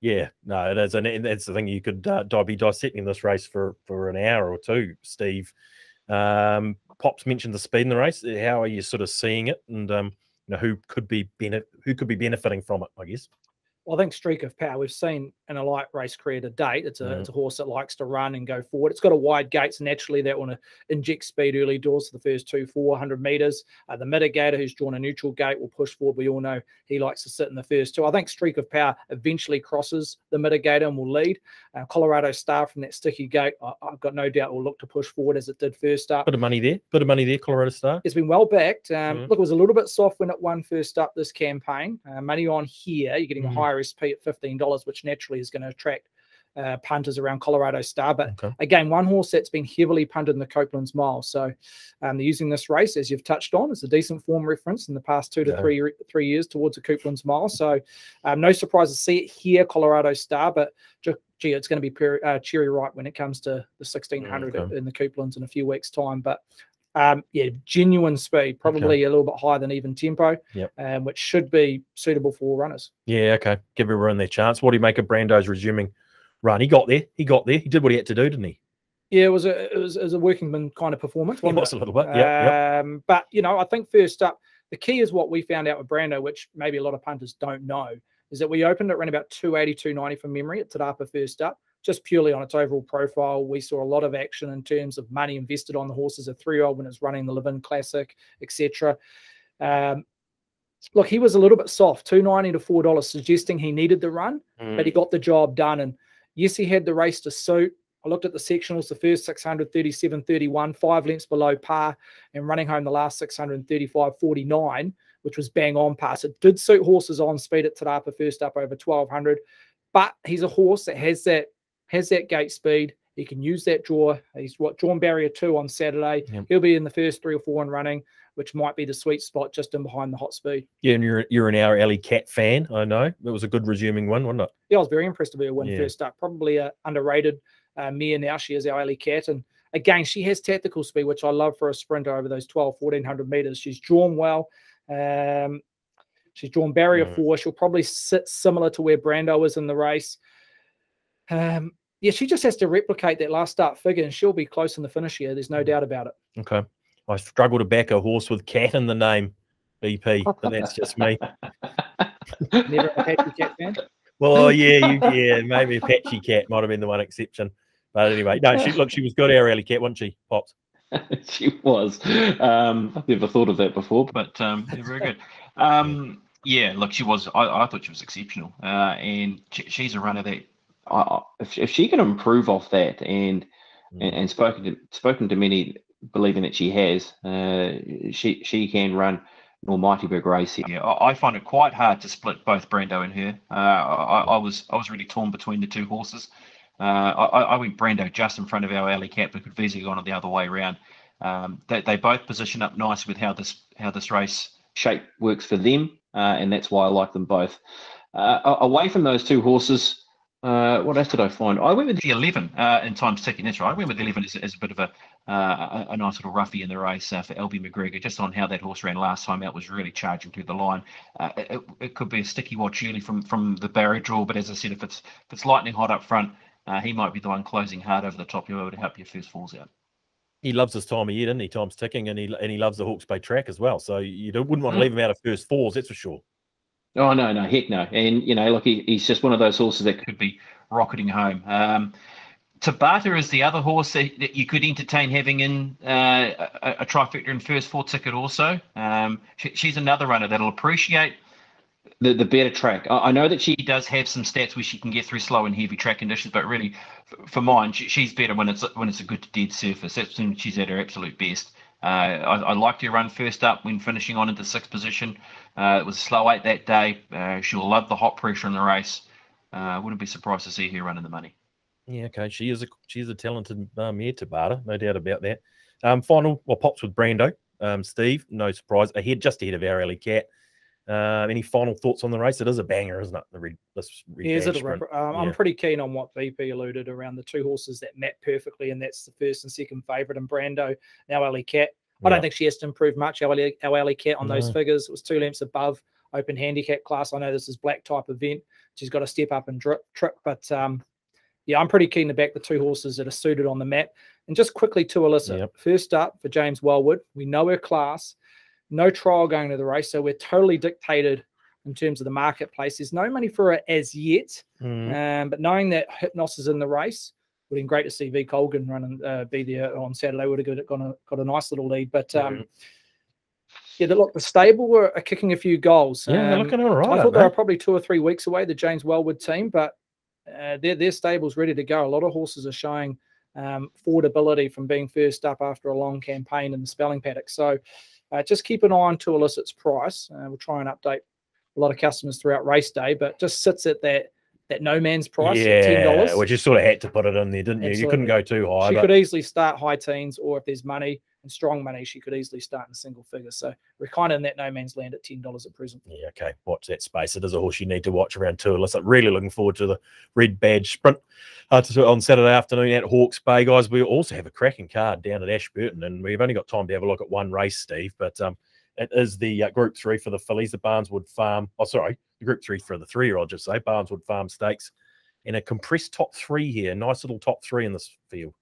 Yeah, no, it is. And that's the thing. You could be dissecting this race for an hour or two, Steve. Pops mentioned the speed in the race. How are you sort of seeing it? And you know, who could be benefiting from it, I guess? Well, I think Streak of Power, we've seen in a light race career to date. It's a horse that likes to run and go forward. It's got a wide gate, so naturally that want to inject speed early doors for the first 400 meters. The mitigator, who's drawn a neutral gate, will push forward. We all know he likes to sit in the first 2. I think Streak of Power eventually crosses the mitigator and will lead. Colorado Star from that sticky gate, I've got no doubt will look to push forward as it did first up. Bit of money there, Colorado Star. It's been well backed. Look, it was a little bit soft when it won first up this campaign. Money on here, you're getting a higher SP at $15, which naturally is going to attract punters around Colorado Star. But again, one horse that's been heavily punted in the Copeland's Mile. So they're using this race, as you've touched on, as a decent form reference in the past 2 to 3 years towards the Copeland's Mile. So no surprise to see it here, Colorado Star. But gee, it's going to be cherry ripe when it comes to the 1600 in the Copeland's in a few weeks' time. But yeah, genuine speed, probably a little bit higher than even tempo, which should be suitable for all runners. Yeah, okay. Give everyone their chance. What do you make of Brando's resuming run? He got there. He did what he had to do, didn't he? Yeah, it was a workingman kind of performance. It was a little bit. But you know, I think first up, the key is what we found out with Brando, which maybe a lot of punters don't know, is that we opened it around about 280, 290 from memory at Te Rapa first up. Just purely on its overall profile, we saw a lot of action in terms of money invested on the horse as a 3-year-old when it's running the Livamol Classic, etc. Look, he was a little bit soft, $2.90 to $4, suggesting he needed the run, but he got the job done. And yes, he had the race to suit. I looked at the sectionals, the first 600, 37.31, 5 lengths below par, and running home the last 635.49, which was bang on pass. It did suit horses on speed at Te Rapa first up over 1200, but he's a horse that has that gate speed. He can use that draw. He's drawn barrier 2 on Saturday. He'll be in the first 3 or 4 in running, which might be the sweet spot just in behind the hot speed. Yeah, and you're an our Alley Cat fan, I know. It was a good resuming one, wasn't it? Yeah, I was very impressed to be a win first up. Probably a underrated mare now. She is our Alley Cat. And again, she has tactical speed, which I love for a sprinter over those 1,400 meters. She's drawn well. She's drawn barrier 4. She'll probably sit similar to where Brando is in the race. Yeah, she just has to replicate that last start figure, and she'll be close in the finish here. There's no doubt about it. Okay. I struggle to back a horse with cat in the name, BP, but that's just me. Never a Patchy Cat fan? Well, yeah, maybe a Patchy Cat might have been the one exception. But anyway, no, she was good, our Alley Cat, wasn't she, Pops? She was. I've never thought of that before, but very good. Yeah, look, she was. I thought she was exceptional, and she's a runner that if she can improve off that, and spoken to many believing that she has, she can run an almighty big race here. Yeah, I find it quite hard to split both Brando and her. I was really torn between the two horses. I went Brando just in front of our Alley Cat, but could easily gone the other way around. They both position up nice with how this race shape works for them, and that's why I like them both. Away from those two horses, what else did I find? I went with the 11 in Time's Ticking. That's right. I went with the 11 as a bit of a nice little roughie in the race for Albie McGregor, just on how that horse ran last time out, was really charging through the line. It could be a sticky watch early from the barrier draw, but as I said, if it's lightning hot up front, he might be the one closing hard over the top. You'll be able to help your first falls out. He loves this time of year, doesn't he? Time's ticking, and he loves the Hawke's Bay track as well. So you wouldn't want to leave him out of first falls, that's for sure. Oh, no, heck no. And, look, he's just one of those horses that could be rocketing home. Tabata is the other horse that you could entertain having in a trifecta in first 4 ticket also. She's another runner that'll appreciate the better track. I know that she does have some stats where she can get through slow and heavy track conditions, but really, for mine, she's better when it's a good to dead surface. That's when she's at her absolute best. I liked her run first up when finishing on into 6th position. It was a slow 8 that day. She'll love the hot pressure in the race. Wouldn't be surprised to see her running the money. Yeah, okay. She's a talented mare, Tabata, no doubt about that. Final, Pops with Brando. Steve, no surprise, just ahead of our Alley Cat. Any final thoughts on the race? It is a banger, isn't it? I'm pretty keen on what VP alluded around the two horses that map perfectly, and that's the first and second favourite in Brando, now Alley Cat. I don't think she has to improve much, our Alley Cat, on those figures. It was 2 lengths above open handicap class. I know this is black type event. She's got to step up and trip, but yeah, I'm pretty keen to back the two horses that are suited on the map. And just quickly to Alyssa, first up for James Wellwood, we know her class. No trial going to the race, so we're totally dictated in terms of the marketplace. There's no money for it as yet, but knowing that Hypnos is in the race, would have been great to see V Colgan running, be there on Saturday. Would have got a nice little lead, but look, the stable are kicking a few goals. Yeah, they're looking all right. I thought they were probably 2 or 3 weeks away, the James Wellwood team, but their stable's ready to go. A lot of horses are showing forward ability from being first up after a long campaign in the spelling paddock. So just keep an eye on To Elicit's price. We'll try and update a lot of customers throughout race day, but just sits at that no man's price at $10. Well, you sort of had to put it in there, didn't you? Absolutely. You couldn't go too high. She could easily start high teens, or if there's money and strong money, she could easily start in single figures. So we're kind of in that no man's land at $10 at present. Yeah, okay. Watch that space. It is a horse you need to watch around To Elicit. Really looking forward to the Red Badge Sprint on Saturday afternoon at Hawke's Bay, guys. We also have a cracking card down at Ashburton, and we've only got time to have a look at one race, Steve, but it is the Group 3 for the fillies, the Barneswood Farm. Oh, sorry, the Group 3 for the 3-year-old, just say, Barneswood Farm Stakes. And a compressed top 3 here. Nice little top 3 in this field.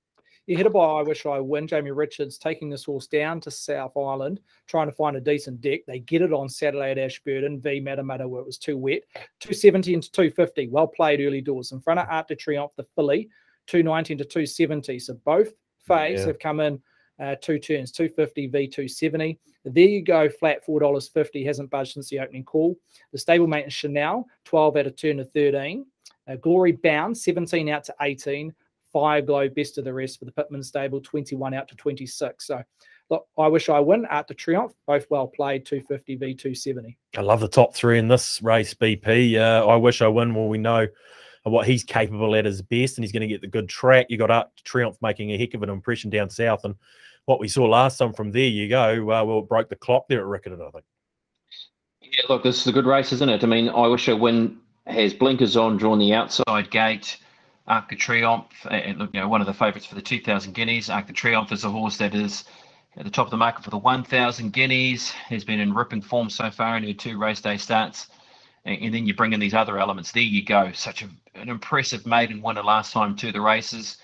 You hit it by I Wish I Win. Jamie Richards taking this horse down to South Island, trying to find a decent deck. They get it on Saturday at Ashburton, v Matamata, where it was too wet. 270 into 250. Well played early doors. In front of Art de Triomphe, the filly, 290 into 270. So both faves have come in 2 turns, 250 v 270. There you go, flat $4.50. Hasn't budged since the opening call. The stablemate is Chanel, 12 out of turn to 13. Glory Bound, 17 out to 18. Fire Glow, best of the rest for the Pittman stable, 21 out to 26. So, look, I Wish I Win, Art de Triomphe, both well played, 250 v 270. I love the top 3 in this race, BP. I Wish I Win, well, we know what he's capable at his best, and he's going to get the good track. You got Art de Triomphe making a heck of an impression down south, and what we saw last time from there you go, well, it broke the clock there at Riccarton, I think. Yeah, look, this is a good race, isn't it? I mean, I Wish I Win has blinkers on, drawn the outside gate. Arc de Triomphe, and look, one of the favourites for the 2,000 guineas. Arc de Triomphe is a horse that is at the top of the market for the 1,000 guineas. Has been in ripping form so far in her 2 race day starts. And then you bring in these other elements. There you go. Such an impressive maiden winner last time to the races.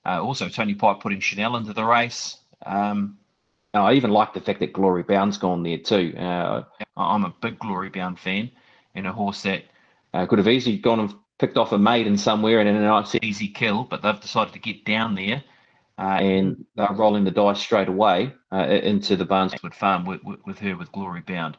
Also, Tony Pipe putting Chanel into the race. I even like the fact that Glory Bound's gone there too. I'm a big Glory Bound fan, and a horse that could have easily gone and picked off a Maiden somewhere and in a nice easy kill, but they've decided to get down there and they're rolling the dice straight away into the Barneswood Farm with her, with Glory Bound.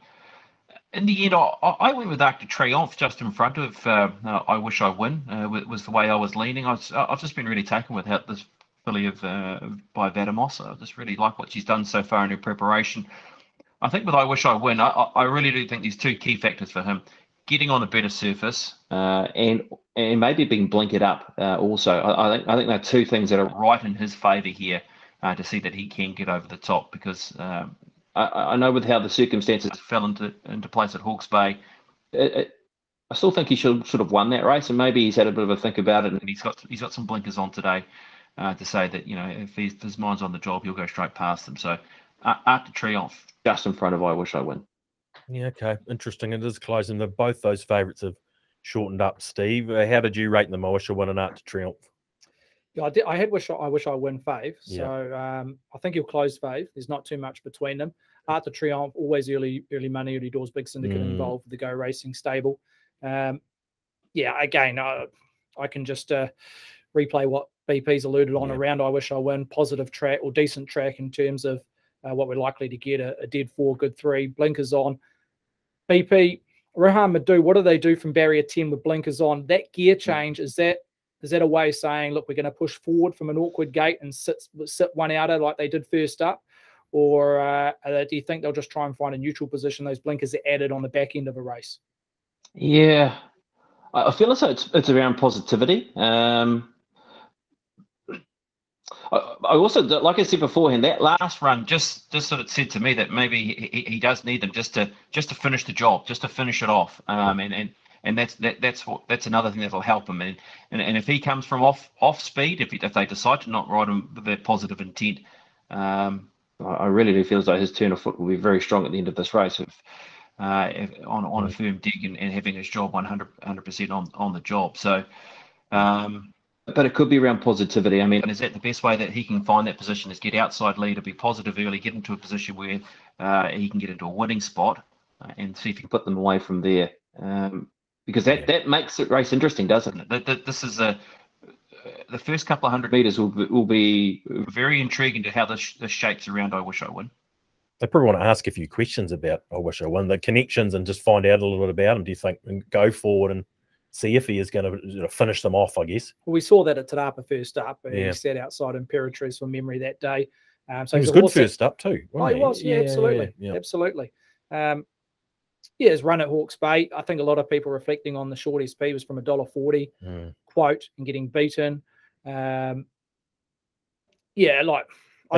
In the end, I went with Arc de Triomphe just in front of I Wish I Win. Was the way I was leaning. I've just been really taken with how this filly by Vadamos. I just really like what she's done so far in her preparation. I think with I Wish I Win, I really do think there's 2 key factors for him. Getting on a better surface and maybe being blinkered up also. I think there are 2 things that are right in his favour here to see that he can get over the top, because I know with how the circumstances fell into place at Hawke's Bay, I still think he should have won that race, and maybe he's had a bit of a think about it, and he's got some blinkers on today to say that if his mind's on the job, he'll go straight past them. So Art de Triomphe just in front of I Wish I Win. Yeah, okay. Interesting. It is close, and both those favourites have shortened up, Steve. How did you rate them? I Wish I Win and Art de Triomphe? Yeah, I had I Wish I Win fave. So I think he'll close fave. There's not too much between them. Art de Triomphe, always early money, early doors, big syndicate involved with the Go Racing stable. Again, I can just replay what BP's alluded on around I Wish I Win. Positive track or decent track in terms of what we're likely to get, a dead 4, good 3, blinkers on. BP, Rehan Madhu, what do they do from barrier 10 with blinkers on? That gear change, is that a way of saying, look, we're going to push forward from an awkward gate and sit one outer like they did first up? Or do you think they'll just try and find a neutral position? Those blinkers are added on the back end of a race. Yeah, I feel as though it's around positivity. I also, like I said beforehand, that last run just sort of said to me that maybe he does need them just to finish the job, just to finish it off. And that's another thing that'll help him. And if he comes from off speed, if they decide to not ride him with that positive intent, I really do feel as though his turn of foot will be very strong at the end of this race, if on a firm dig and having his job 100% on the job. So. But it could be around positivity. I mean, is that the best way that he can find that position, is get outside lead, be positive early, get into a position where he can get into a winning spot and see if he can put them away from there. because that makes the race interesting, doesn't it? This is the first couple of 100 meters will be very intriguing to how this shapes around I Wish I Win. They probably want to ask a few questions about I Wish I Win, the connections, and just find out a little bit about him. Do you think, and go forward and see if he is going to finish them off, I guess? Well, we saw that at Tarapa first up. He sat outside Imperatrice from memory that day. So he was good first up too. Oh, he was. Yeah, absolutely. Absolutely. His run at Hawke's Bay, I think a lot of people reflecting on the short SP was from $1.40 quote and getting beaten. I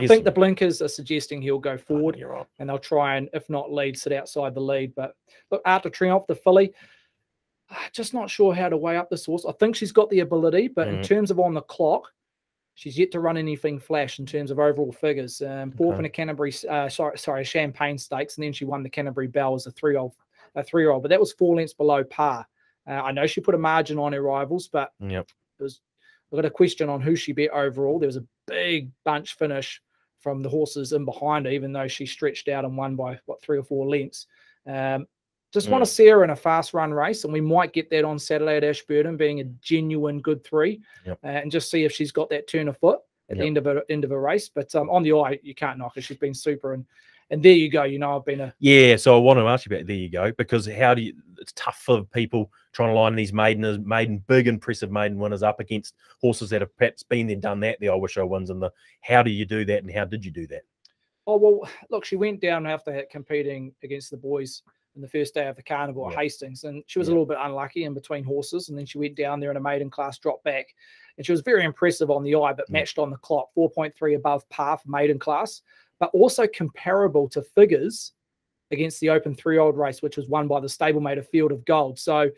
think the blinkers are suggesting he'll go forward, and they'll try and, if not lead, sit outside the lead. But look, Art to Triumph, the filly, just not sure how to weigh up this horse. I think she's got the ability, but in terms of on the clock, she's yet to run anything flash in terms of overall figures. Fourth in a Canterbury, Champagne Stakes, and then she won the Canterbury Bell as a three-year-old. But that was 4 lengths below par. I know she put a margin on her rivals, but I've got a question on who she beat overall. There was a big bunch finish from the horses in behind her, even though she stretched out and won by 3 or 4 lengths. Just want to see her in a fast run race, and we might get that on Saturday at Ashburton, being a genuine good 3, and just see if she's got that turn of foot at the end of a race. But on the eye, you can't knock her. She's been super, and there you go. I've been a So I want to ask you about there you go, because how do you? It's tough for people trying to line these maiden big impressive maiden winners up against horses that have perhaps been there, done that. The I Wish I Wins, and how do you do that, and how did you do that? Oh well, look, she went down after competing against the boys in the first day of the carnival at Hastings, and she was a little bit unlucky in between horses, and then she went down there in a maiden class, dropped back, and she was very impressive on the eye, but matched on the clock, 4.3 above par for maiden class, but also comparable to figures against the open 3-year-old race, which was won by the stablemate of Field of Gold. So it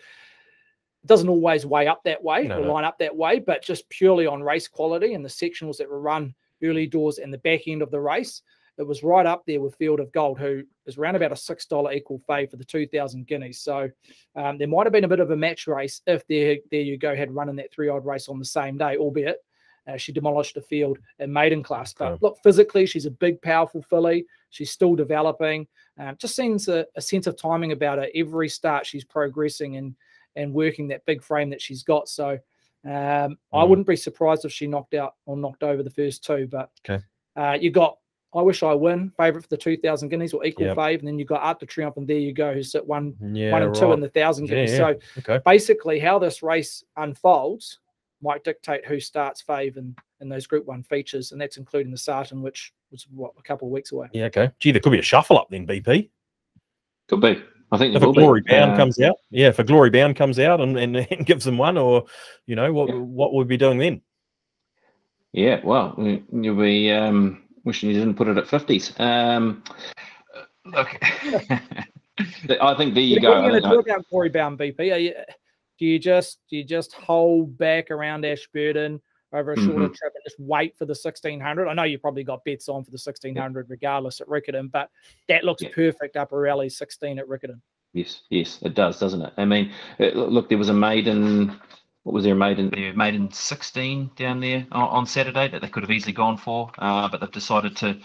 doesn't always weigh up that way or line up that way, but just purely on race quality and the sectionals that were run early doors and the back end of the race, it was right up there with Field of Gold, who is around about a $6 equal fave for the 2,000 guineas. So there might have been a bit of a match race if there you go had run in that 3-year-old race on the same day, albeit she demolished the field in maiden class. But look, physically, she's a big, powerful filly. She's still developing. Just seems a sense of timing about her. Every start, she's progressing and working that big frame that she's got. So I wouldn't be surprised if she knocked out or knocked over the first 2. But you got I Wish I Win, favourite for the 2,000 guineas or equal fave, and then you've got Art to Triumph, and there you go, who's at 1 and 2 in the 1,000 guineas. So basically, how this race unfolds might dictate who starts fave in those Group 1 features, and that's including the Sarton, which was a couple of weeks away. Gee, there could be a shuffle up then, BP. Could be. I think if a Glory Bound comes out, if a Glory Bound comes out and gives them one, or what would we be doing then? Yeah, well, you'll be wishing you didn't put it at 50s. Look, I think there you go. What are you going to do about Glory Bound, BP? Do you just hold back around Ashburton over a shorter trip and just wait for the 1,600? I know you probably got bets on for the 1,600 regardless at Riccarton, but that looks perfect upper rally 16 at Riccarton. Yes, it does, doesn't it? I mean, look, there was a maiden. What was their maiden there? Maiden 16 down there on Saturday that they could have easily gone for, but they've decided to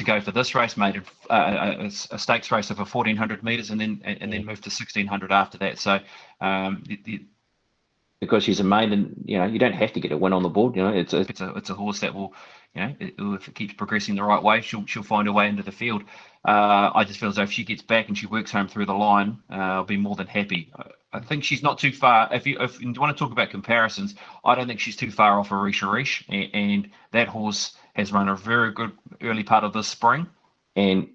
go for this race, made a stakes race of 1,400 meters, and then moved to 1,600 after that. So because she's a maiden, you don't have to get a win on the board. It's a horse that will, if it keeps progressing the right way, she'll find her way into the field. I just feel as though if she gets back and she works home through the line, I'll be more than happy. I think she's not too far. If you want to talk about comparisons, I don't think she's too far off Arisha Rish, and that horse has run a very good early part of this spring, and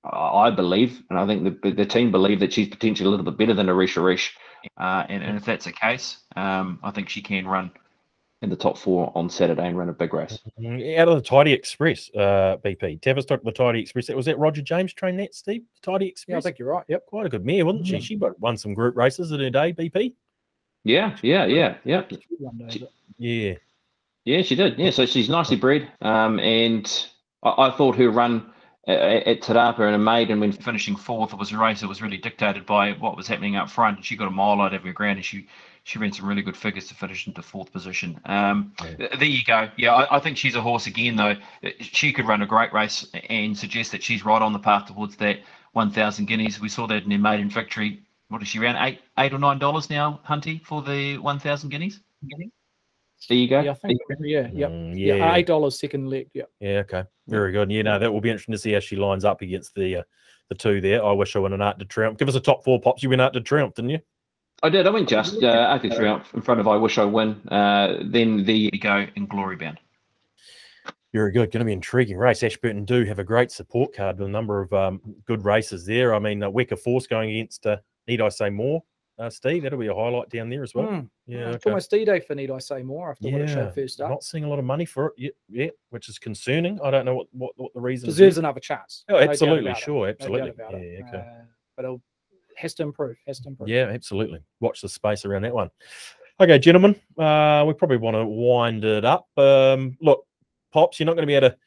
I believe, and I think the team believe that she's potentially a little bit better than Arisha Rish, and if that's the case, I think she can run in the top 4 on Saturday and run a big race. Out of the Tidy Express, BP. Tavistock, the Tidy Express. Was that Roger James trained that, Steve? The Tidy Express? Yeah, I think you're right. Yep. Quite a good mare, wasn't she? She won some group races in her day, BP. Yeah. Yeah, she did. Yeah, so she's nicely bred. And I thought her run at Tarapa and a maiden when finishing 4th was a race that was really dictated by what was happening up front. And she got a mile out of her ground, and she ran some really good figures to finish into 4th position. There you go. Yeah, I think she's a horse again, though. She could run a great race and suggest that she's right on the path towards that 1,000 guineas. We saw that in her maiden victory. what is she, around $8 or $9 now, Hunty, for the 1,000 guineas? There you go. Yeah, I think, yeah, $8 second leg. Yeah. Yeah. Okay. Very good. You know, that will be interesting to see how she lines up against the two there. I wish I went an Art de Triomphe. Give us a top 4, Pops. You went Art de Triomphe, didn't you? I did. I went just Art de Triomphe in front of I Wish I Win. Then there you go in Glory Bound. Very good. Going to be an intriguing race. Ashburton do have a great support card with a number of good races there. I mean, Wecker Force going against Need I Say More, Steve? That'll be a highlight down there as well. Yeah, it's almost D-Day for Need I Say More after what it showed first up. Not seeing a lot of money for it yet, which is concerning. I don't know what the reason is. Deserves another chance. Oh, absolutely, sure, absolutely. No doubt about it. Okay. But it has to improve. Yeah, absolutely. Watch the space around that one. Okay, gentlemen, we probably want to wind it up. Look, Pops, you're not going to be able to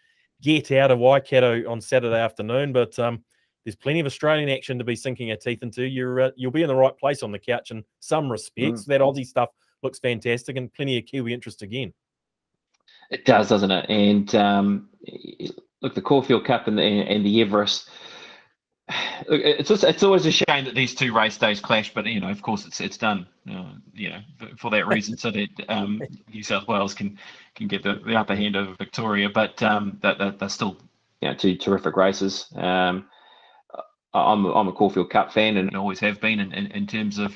get out of Waikato on Saturday afternoon, but there's plenty of Australian action to be sinking our teeth into. You'll be in the right place on the couch in some respects. That Aussie stuff looks fantastic, and plenty of Kiwi interest again. It does, doesn't it? And look, the Caulfield Cup and the Everest. Look, it's always a shame that these two race days clash, but of course it's done. For that reason, so that New South Wales can get the upper hand over Victoria. But they're still two terrific races. I'm a Caulfield Cup fan and always have been in terms of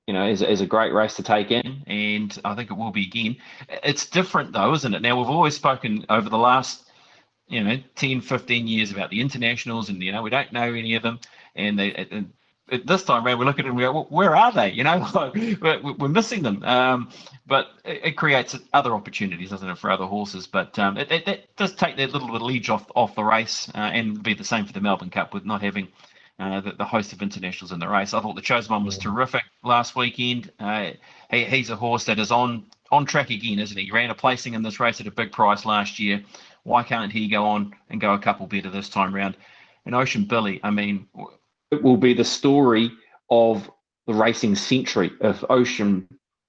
is a great race to take in, and I think it will be again. It's different though, isn't it? Now we've always spoken over the last 10, 15 years about the internationals, and we don't know any of them, and this time around we look at them and we go, well, where are they? We're missing them. But it creates other opportunities, doesn't it, for other horses? But it does take that little edge off the race, and be the same for the Melbourne Cup with not having the host of internationals in the race. I thought the Chosen One was terrific last weekend. He's a horse that is on track again, isn't he? He ran a placing in this race at a big price last year. Why can't he go on and go a couple better this time round? And Ocean Billy, I mean, it will be the story of the racing century if Ocean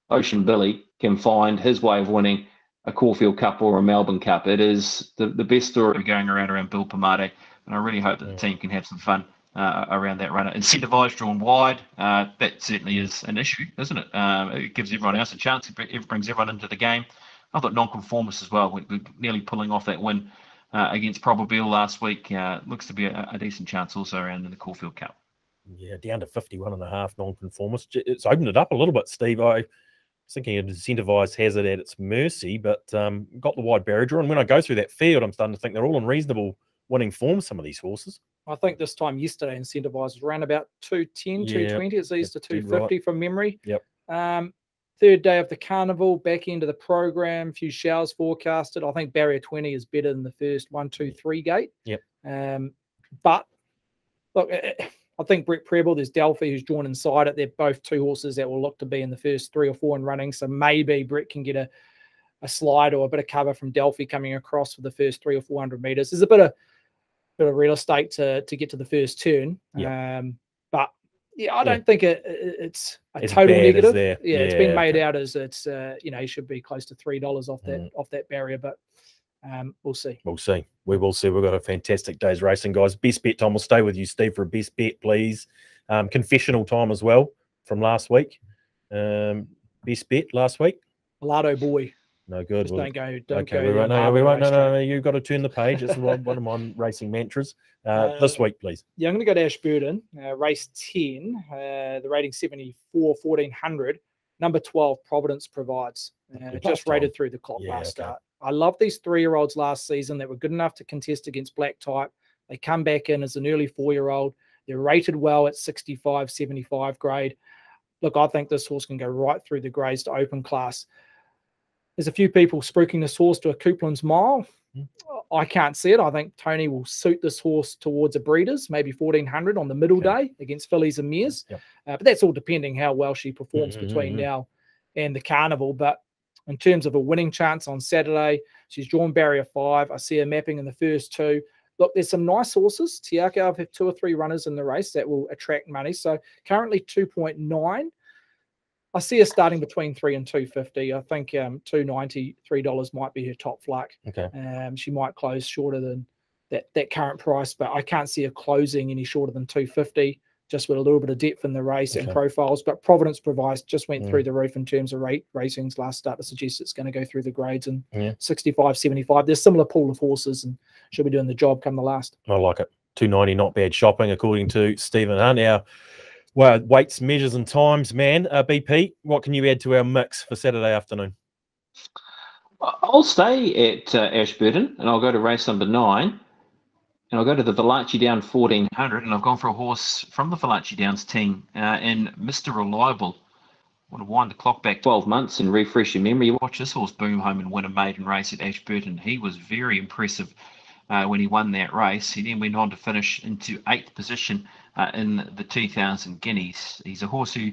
Billy can find his way of winning a Caulfield Cup or a Melbourne Cup. It is the best story going around Bill Pomade, and I really hope that the team can have some fun around that runner. Incentivized, drawn wide, that certainly is an issue, isn't it? It gives everyone else a chance. It brings everyone into the game. I thought Nonconformist as well. We're nearly pulling off that win against Probably last week. Looks to be a decent chance also around in the Caulfield Cup. Yeah, down to 51.5 Nonconformist. It's opened it up a little bit, Steve. I was thinking of Incentivized has it at its mercy, but got the wide barrier draw. And when I go through that field, I'm starting to think they're all in reasonable winning form, some of these horses. I think this time yesterday, Incentivized was around about 210, 220. It's eased to 250 from memory. Yep. Third day of the carnival, back end of the program, a few showers forecasted. I think barrier 20 is better than the first 1, 2, 3 gate. Yep. But look, I think Brett Preble, there's Delphi who's drawn inside it. They're both two horses that will look to be in the first 3 or 4 in running. So maybe Brett can get a slide or a bit of cover from Delphi coming across for the first 300 or 400 meters. There's a bit of real estate to get to the first turn. Yep. But yeah, I don't think it's a total negative. Yeah, it's been made out as it's he should be close to $3 off that barrier, but we'll see. We will see. We've got a fantastic day's racing, guys. Best bet time. We'll stay with you, Steve, for a best bet, please. Confessional time as well from last week. Best bet last week. Mulatto Boy. No good. Just don't go. We won't. No. You've got to turn the page. It's one of my racing mantras. This week, please. Yeah, I'm going to go to Ashburton. Race 10. The rating 74, 1400. Number 12, Providence Provides. Just rated through the clock last start. I love these 3-year-olds last season that were good enough to contest against black type. They come back in as an early 4-year-old. They're rated well at 65, 75 grade. Look, I think this horse can go right through the grades to open class. There's a few people spruiking this horse to a Coupland's Mile. I can't see it. I think Tony will suit this horse towards a breeders, maybe 1400 on the middle day against fillies and mares. But that's all depending how well she performs between now and the carnival. But in terms of a winning chance on Saturday, she's drawn barrier 5. I see her mapping in the first 2. Look, there's some nice horses. Tiako, I've had 2 or 3 runners in the race that will attract money. So currently 2.9. I see her starting between 3 and 250. I think $2.90, $3 might be her top fluck. Okay. She might close shorter than that current price, but I can't see her closing any shorter than 250. just with a little bit of depth in the race and Okay. profiles. But Providence Provice just went through the roof in terms of racing's last start to suggest it's going to go through the grades in 65, 75. There's similar pool of horses and should be doing the job come the last. I like it. 290, not bad shopping, according to Stephen Hunt. Now, well, weights, measures, and times, man. BP, what can you add to our mix for Saturday afternoon? I'll stay at Ashburton, and I'll go to race number 9, and I'll go to the Valachi Down 1400, and I've gone for a horse from the Valachi Downs team, and Mr. Reliable. I want to wind the clock back 12 months and refresh your memory. You watch this horse boom home and win a maiden race at Ashburton. He was very impressive when he won that race. He then went on to finish into 8th position in the 2000 Guineas. He's a horse who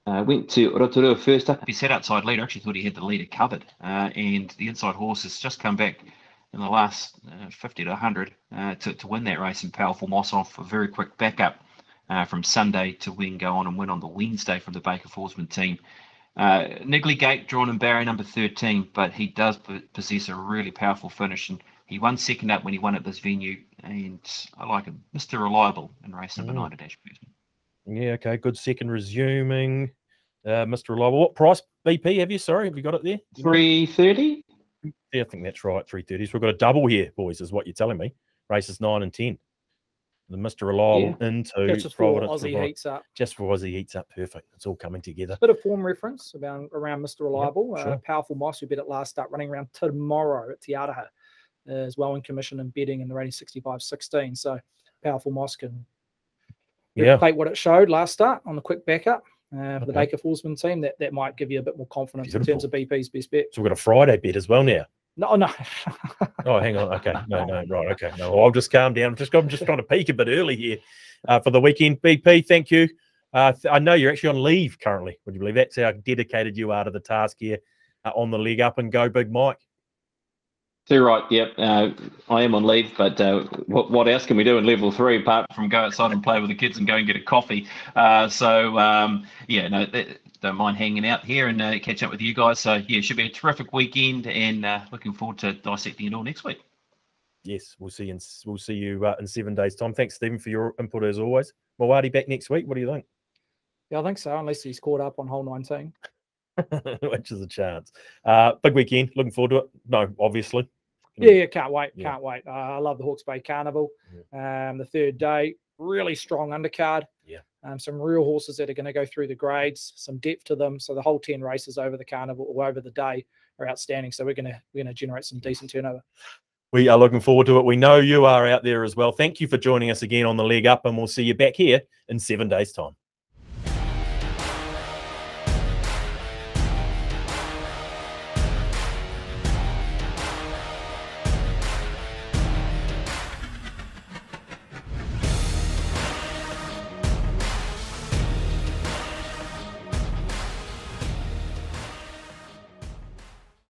went to Rotorua first up. He sat outside leader. Actually thought he had the leader covered. And the inside horse has just come back in the last 50 to 100 to win that race. And Powerful Moss off a very quick backup from Sunday to then go on and win on the Wednesday from the Baker Forsman team. Niggly Gate drawn in barrier number 13, but he does possess a really powerful finish. And he won second up when he won at this venue, and I like him. Mr. Reliable in race number 9 at Ashburton. Yeah, okay, good second resuming. Mr. Reliable. What price, BP, have you? Sorry, have you got it there? 330? Yeah, I think that's right, 330. So we've got a double here, boys, is what you're telling me. Races 9 and 10. The Mr. Reliable into just for Providence. Aussie heats up. Just for Aussie heats up. Perfect. It's all coming together. Bit of form reference around Mr. Reliable. Sure. Powerful Moss, who bet at last start, running around tomorrow at Te Araha. As well in commission and betting in the rating 65-16. So Powerful Moss can replicate what it showed last start on the quick backup for the Baker Forsman team. That might give you a bit more confidence in terms of BP's best bet. So we've got a Friday bet as well now. No. Oh, hang on. Okay. No, right. Okay. No, I'll just calm down. I'm just trying to peak a bit early here for the weekend. BP, thank you. I know you're actually on leave currently. Would you believe that's how dedicated you are to the task here on the leg up and go, Big Mike? Too right, yep. I am on leave, but what else can we do in level 3 apart from go outside and play with the kids and go and get a coffee? Don't mind hanging out here and catch up with you guys. So, yeah, should be a terrific weekend, and looking forward to dissecting it all next week. Yes, we'll see you in 7 days' time. Thanks, Stephen, for your input as always. Mawadi back next week. What do you think? Yeah, I think so, unless he's caught up on hole 19. Which is a chance. Big weekend. Looking forward to it. No, obviously. Yeah, can't wait. Can't wait. I love the Hawke's Bay Carnival. The third day, really strong undercard. Yeah. Some real horses that are going to go through the grades, some depth to them. So the whole 10 races over the carnival or over the day are outstanding. So we're going to generate some decent turnover. We are looking forward to it. We know you are out there as well. Thank you for joining us again on the leg up, and we'll see you back here in 7 days' time.